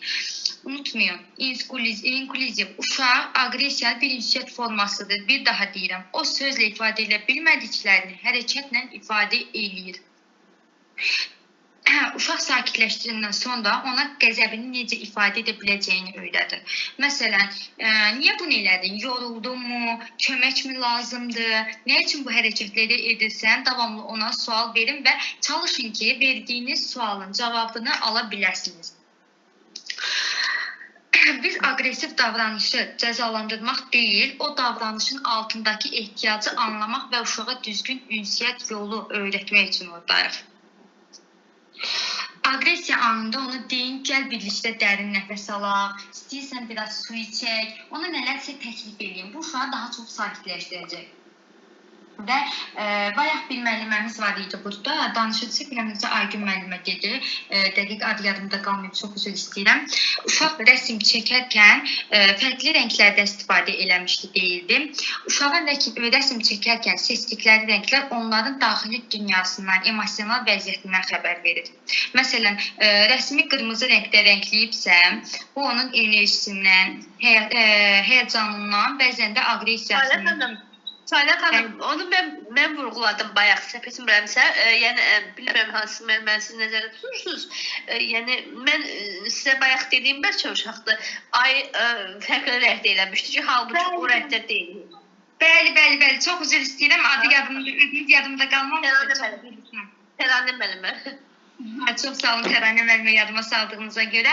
B: Unutmayın, inklüziv uşaq aqressiyanın bir ünsiyyət formasıdır. Bir daha deyirəm, o sözlə ifadə edə bilmədiklərini hərəkətlə ifadə eləyir. Uşaq sakitləşdirəndən sonra ona qəzəbini necə ifadə edə biləcəyini öyrədir. Məsələn, niyə bunu elədin? Yoruldunmu? Köməkmi lazımdır? Nə üçün bu hərəkətləri edirsən? Davamlı ona sual verin və çalışın ki, verdiyiniz sualın cavabını ala biləsiniz. Biz aqressiv davranışı cəzalandırmaq deyil, o davranışın altındakı ehtiyacı anlamaq və uşağa düzgün ünsiyyət yolu öyrətmək üçün oradayıq. Aqressiya anında onu deyin, gəl birlikdə dərin nəfəs alaq, istəyirsən biraz su içək, ona nələrsə təklif edin. Bu uşağı daha çox sakitləşdirəcək. Və bayaq bir müəlliməmiz var idi burada, danışıcı biləmizcə Aygün müəllimə dedi, dəqiq adı yadımda qalmayıb, çox üzr istəyirəm. Uşaq rəsm çəkərkən fərqli rənglərdən istifadə eləmişdi deyildi. Uşağın rəsm çəkərkən seçdikləri rənglər onların daxili dünyasından, emosional vəziyyətindən xəbər verir. Məsələn, rəsmi qırmızı rəngdə rəngləyibsə, bu onun enerjisindən, həyəcanından, bəzən də aqressiyasından.
F: Salə xanım, onu mən vurğuladım bayaq, səhv etmirəmsə, yəni bilmirəm hansı mən siz nəzərdə tutursunuz. Yəni mən sizə bayaq dediyim bəlkə uşaqdır. Ay fərqli rəngdə eləmişdi ki, halbuki o rəngdə deyil.
B: Bəli, çox üzr istəyirəm, adı yadımda qalmamışdı.
F: Təranə müəllimə.
B: Çox sağ olun Təranə müəllimə yadıma saldığınıza görə.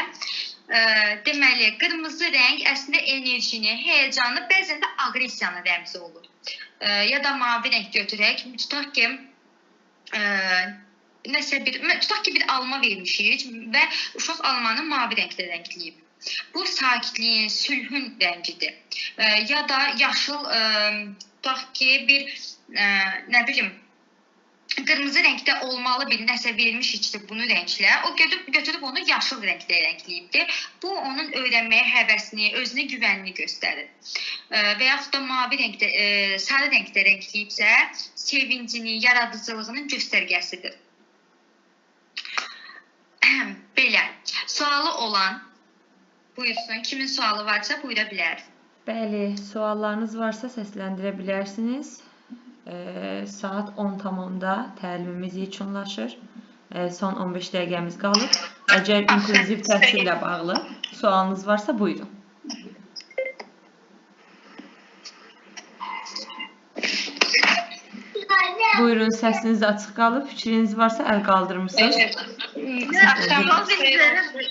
B: Deməli, qırmızı rəng əslində enerjini, həyəcanı, bəzən də aqressiyanın rəmzi olur. Ya da mavi rəng götürək. Tutaq ki, bir alma vermişik və uşaq almanı mavi rəngdə rəngləyib. Bu sakitliyin, sülhün rəngidir. Ya da yaşıl, tutaq ki, bir qırmızı rəngdə olmalı bir nəsə vermişikdir bunu rənglə. O götürüb onu yaşıl rəngdə rəngləyibdir. Bu onun öyrənməyə həvəsini, özünə güvənini göstərir. Və yaxud da mavi rəngdə, sarı rəngdə rəngləyibsə, sevincini, yaradıcılığının göstərgəsidir. Belə, sualı olan buyursun, kimin sualı varsa buyura bilər.
A: Bəli, suallarınız varsa səsləndirə bilərsiniz. Saat 10:10-da təlimimiz yekunlaşır. Son 15 dəqiqəmiz qalıb. Əgər inklüziv təhsillə bağlı sualınız varsa buyurun. buyurun, səsiniz açıq qalıb. Fikriniz varsa əl qaldırmısınız.
C: Axşamınız xeyir olsun.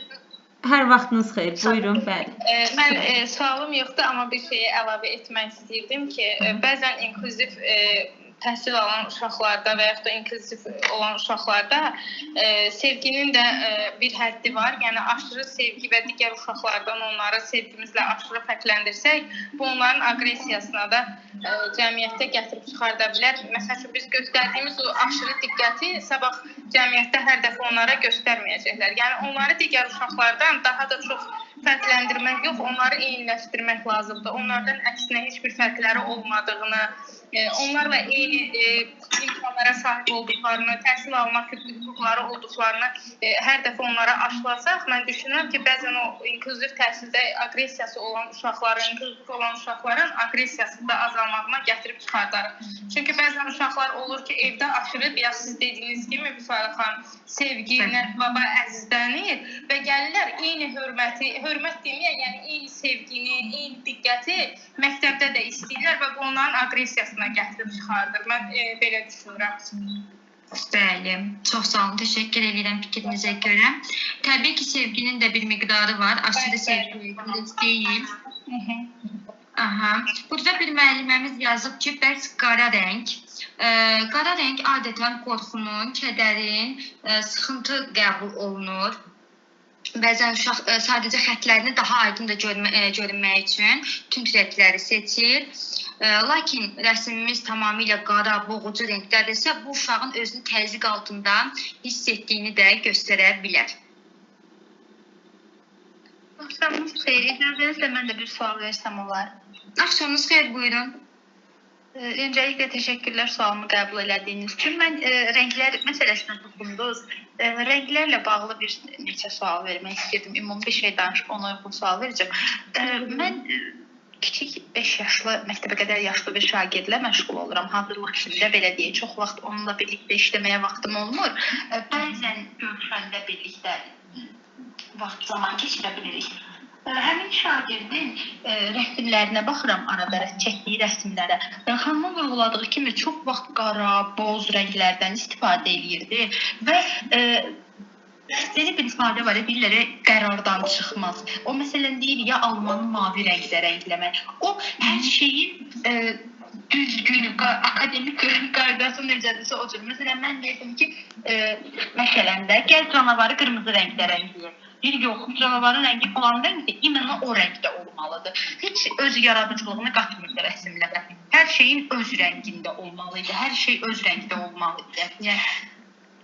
A: Hər vaxtınız xeyir. Buyurun, bəli.
C: Mən sualım yoxdur, amma bir şeyi əlavə etmək istəyirdim ki, bəzən inklüziv təhsil alan uşaqlarda və yaxud da inklüziv olan uşaqlarda sevginin də bir həddi var. Yəni aşırı sevgi və digər uşaqlardan onları sevgimizlə aşırı fərqləndirsək, bu onların aqressiyasına da cəmiyyətdə gətirib çıxarda bilər. Məsələn, biz göstərdiyimiz o aşırı diqqəti sabah cəmiyyətdə hər dəfə onlara göstərməyəcəklər. Yəni onları digər uşaqlardan daha da çox fərqləndirmək yox, onları eyniləşdirmək lazımdır. Onlardan əksinə heç bir fərqləri olmadığını, onlarla eyni imkanlara sahib olduqlarını, təhsil almaq hüquqları olduqlarını hər dəfə onlara aşılasaq, mən düşünürəm ki, bəzən o inklüziv təhsildə aqressiyası olan uşaqların, inklüziv olan uşaqların aqressiyası da azalmağına gətirib çıxardarıq. Çünki bəzən uşaqlar olur ki, evdə aşırı, deyək, siz dediyiniz kimi, Vüsal xanım, sevgi, baba əzizlənir və gəlirlər eyni hörmət deməyək, yəni eyni sevgini, eyni diqqəti məktəbdə də istəyirlər və bu onların aqressiyasına gətirib çıxardır. Mən belə düşünürəm.
B: Bəli, çox sağ olun, təşəkkür edirəm fikrinizə görə. Təbii ki, sevginin də bir miqdarı var, aşırı sevgi deyil. Aha. Burada bir müəlliməmiz yazıb ki, bəs qara rəng. Qara rəng adətən qorxunun, kədərin, sıxıntı qəbul olunur. Bəzən uşaq sadəcə xətlərini daha aydın da görünmək üçün tünd rəngləri seçir. Lakin rəsmimiz tamamilə qara, boğucu rəngdədirsə, bu uşağın özünü təzyiq altında hiss etdiyini də göstərə bilər.
D: Axşamınız xeyir. İcazənizlə mən də bir sual versəm olar.
B: Axşamınız xeyir, buyurun.
D: Öncəliklə təşəkkürlər sualımı qəbul elədiyiniz üçün. Mən rənglər məsələsinə toxundunuz. Rənglərlə bağlı bir neçə sual vermək istəyirdim. Ümumi bir şey danışıb ona uyğun sual verəcəm. Mən kiçik 5 yaşlı, məktəbə qədər yaşlı bir şagirdlə məşğul oluram. Hazırlıq işində belə deyək, çox vaxt onunla birlikdə işləməyə vaxtım olmur. Bəzən görüşəndə birlikdə vaxt zaman keçirə bilirik. Həmin şagirdin rəsmlərinə baxıram, arada çəkdiyi rəsmlərə. Xanımın vurğuladığı kimi çox vaxt qara, boz rənglərdən istifadə edirdi və belə bir ifadə var, deyirlər, qərardan çıxmaz. O məsələn deyir, ya almanı mavi rəngdə rəngləmək. O hər şeyin düzgün, akademik qaydası necədirsə o cür. Məsələn, mən deyirdim ki, məsələndə gəl canavarı qırmızı rəngdə rəngləyək. Bir yox, canavarın rəngi falan rəngdir, imенно o rəngdə olmalıdır. Heç öz yaradıcılığını qatmırdı rəsmlərə. Hər şeyin öz rəngində olmalıydı, hər şey öz rəngdə olmalıydı. Yəni,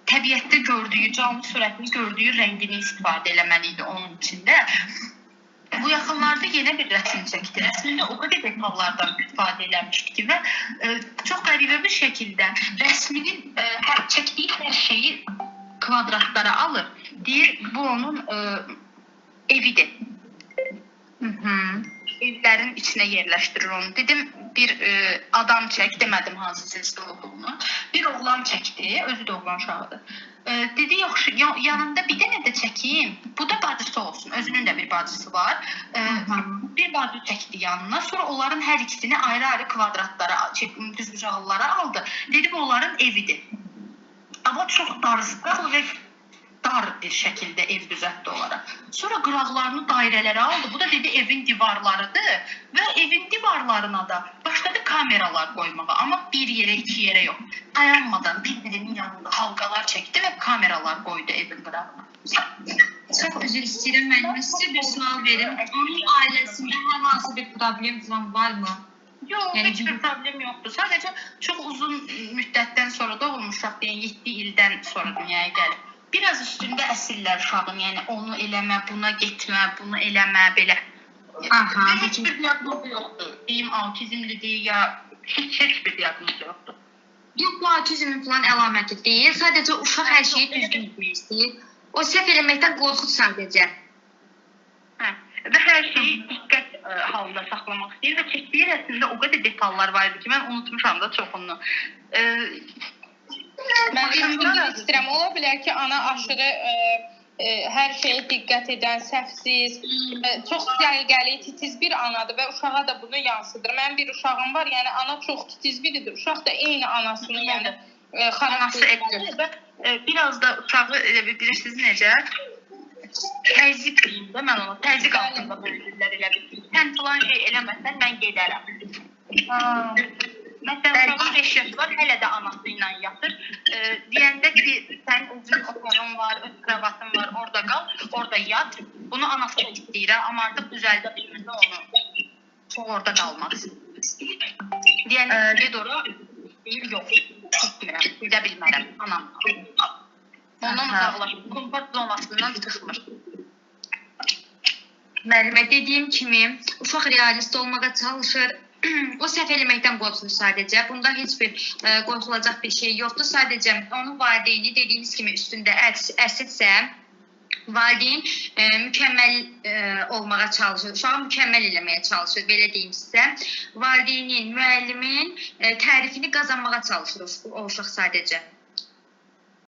D: təbiətdə gördüyü, canlı sürətini gördüyü rəngini istifadə eləməliydi onun içində. Bu yaxınlarda yenə bir rəsm çəkdi. Rəsmində o qədər detallardan istifadə eləmişdi ki və çox qəribə bir şəkildə rəsminin çəkdiyi hər şeyi kvadratlara alır. Deyir, bu onun evidir. Evlərin içinə yerləşdirir onu. Dedim, bir adam çək, demədim hansı cinsdə olduğunu. Bir oğlan çəkdi, özü də oğlan uşağıdır. Dedi, yaxşı, yanında bir dənə də çəkeyim. Bu da bacısı olsun, özünün də bir bacısı var. Bir bacı çəkdi yanına, sonra onların hər ikisini ayrı-ayrı kvadratlara, düzbucaqlılara aldı. Dedi, bu onların evidir. Amma çox darısqal və dar bir şəkildə ev düzəltdi onlara. Sonra qıraqlarını dairələrə aldı. Bu da dedi evin divarlarıdır və evin divarlarına da başladı kameralar qoymağa. Amma bir yerə, iki yerə yox. Dayanmadan bir-birinin yanında halqalar çəkdi və kameralar qoydu evin qırağına.
B: Çox üzr istəyirəm, müəllimə sizə bir sual verim. Onun ailəsində hər hansı bir problem falan varmı?
D: Yox, heç bir problem yoxdur. Sadəcə çox uzun müddətdən sonra da olmuşaq, deyən 7 ildən sonra dünyaya gəlib. Biraz üstündə əsirlər uşağın, yəni onu eləmə, buna getmə, bunu eləmə, belə. Heç bir diaqnozu yoxdur. Deyim, autizmlidir ya heç bir diaqnozu yoxdur.
B: Yox, bu autizmin falan əlaməti deyil. Sadəcə uşaq hər şeyi düzgün etmək istəyir. O səhv eləməkdən qorxur sadəcə.
D: Və hər şeyi diqqət halında saxlamaq istəyir və çəkdiyi rəsmdə o qədər detallar var idi ki, mən unutmuşam da çoxunu.
C: Mən bilmək istəyirəm, ola bilər ki, ana aşırı hər şeyə diqqət edən, səhvsiz, çox dəqiqəli, titiz bir anadır və uşağa da bunu yansıdır. Mənim bir uşağım var, yəni ana çox titiz biridir, uşaq da eyni anasını, yəni xanası etdir. Biraz da uşağı bilirsiniz necə? Təzyiq deyim də mən ona, təzyiq altında böyüdürlər elə bir. Sən filan şey eləməsən mən gedərəm. Məsələn, uşağın 5 yaşı var, hələ də anası ilə yatır. Deyəndə ki, sən özün otelin var, öz kravatın var, orada qal, orada yat. Bunu anası da istəyir, amma artıq düzəldə bilmirsə onu. Çox orada qalmaq istəyir. Deyəndə ged ora, deyir, yox, gitmirəm, gedə bilmərəm, anam. Ondan uzaqlaşır, komfort zonasından çıxmır.
B: Müəllimə dediyim kimi, uşaq realist olmağa çalışır. O səhv eləməkdən qorxur sadəcə. Bunda heç bir qorxulacaq bir şey yoxdur. Sadəcə onun valideyni dediyiniz kimi üstündə əsirsə, valideyn mükəmməl olmağa çalışır. Uşağı mükəmməl eləməyə çalışır, belə deyim sizə. Valideynin, müəllimin tərifini qazanmağa çalışır o uşaq sadəcə.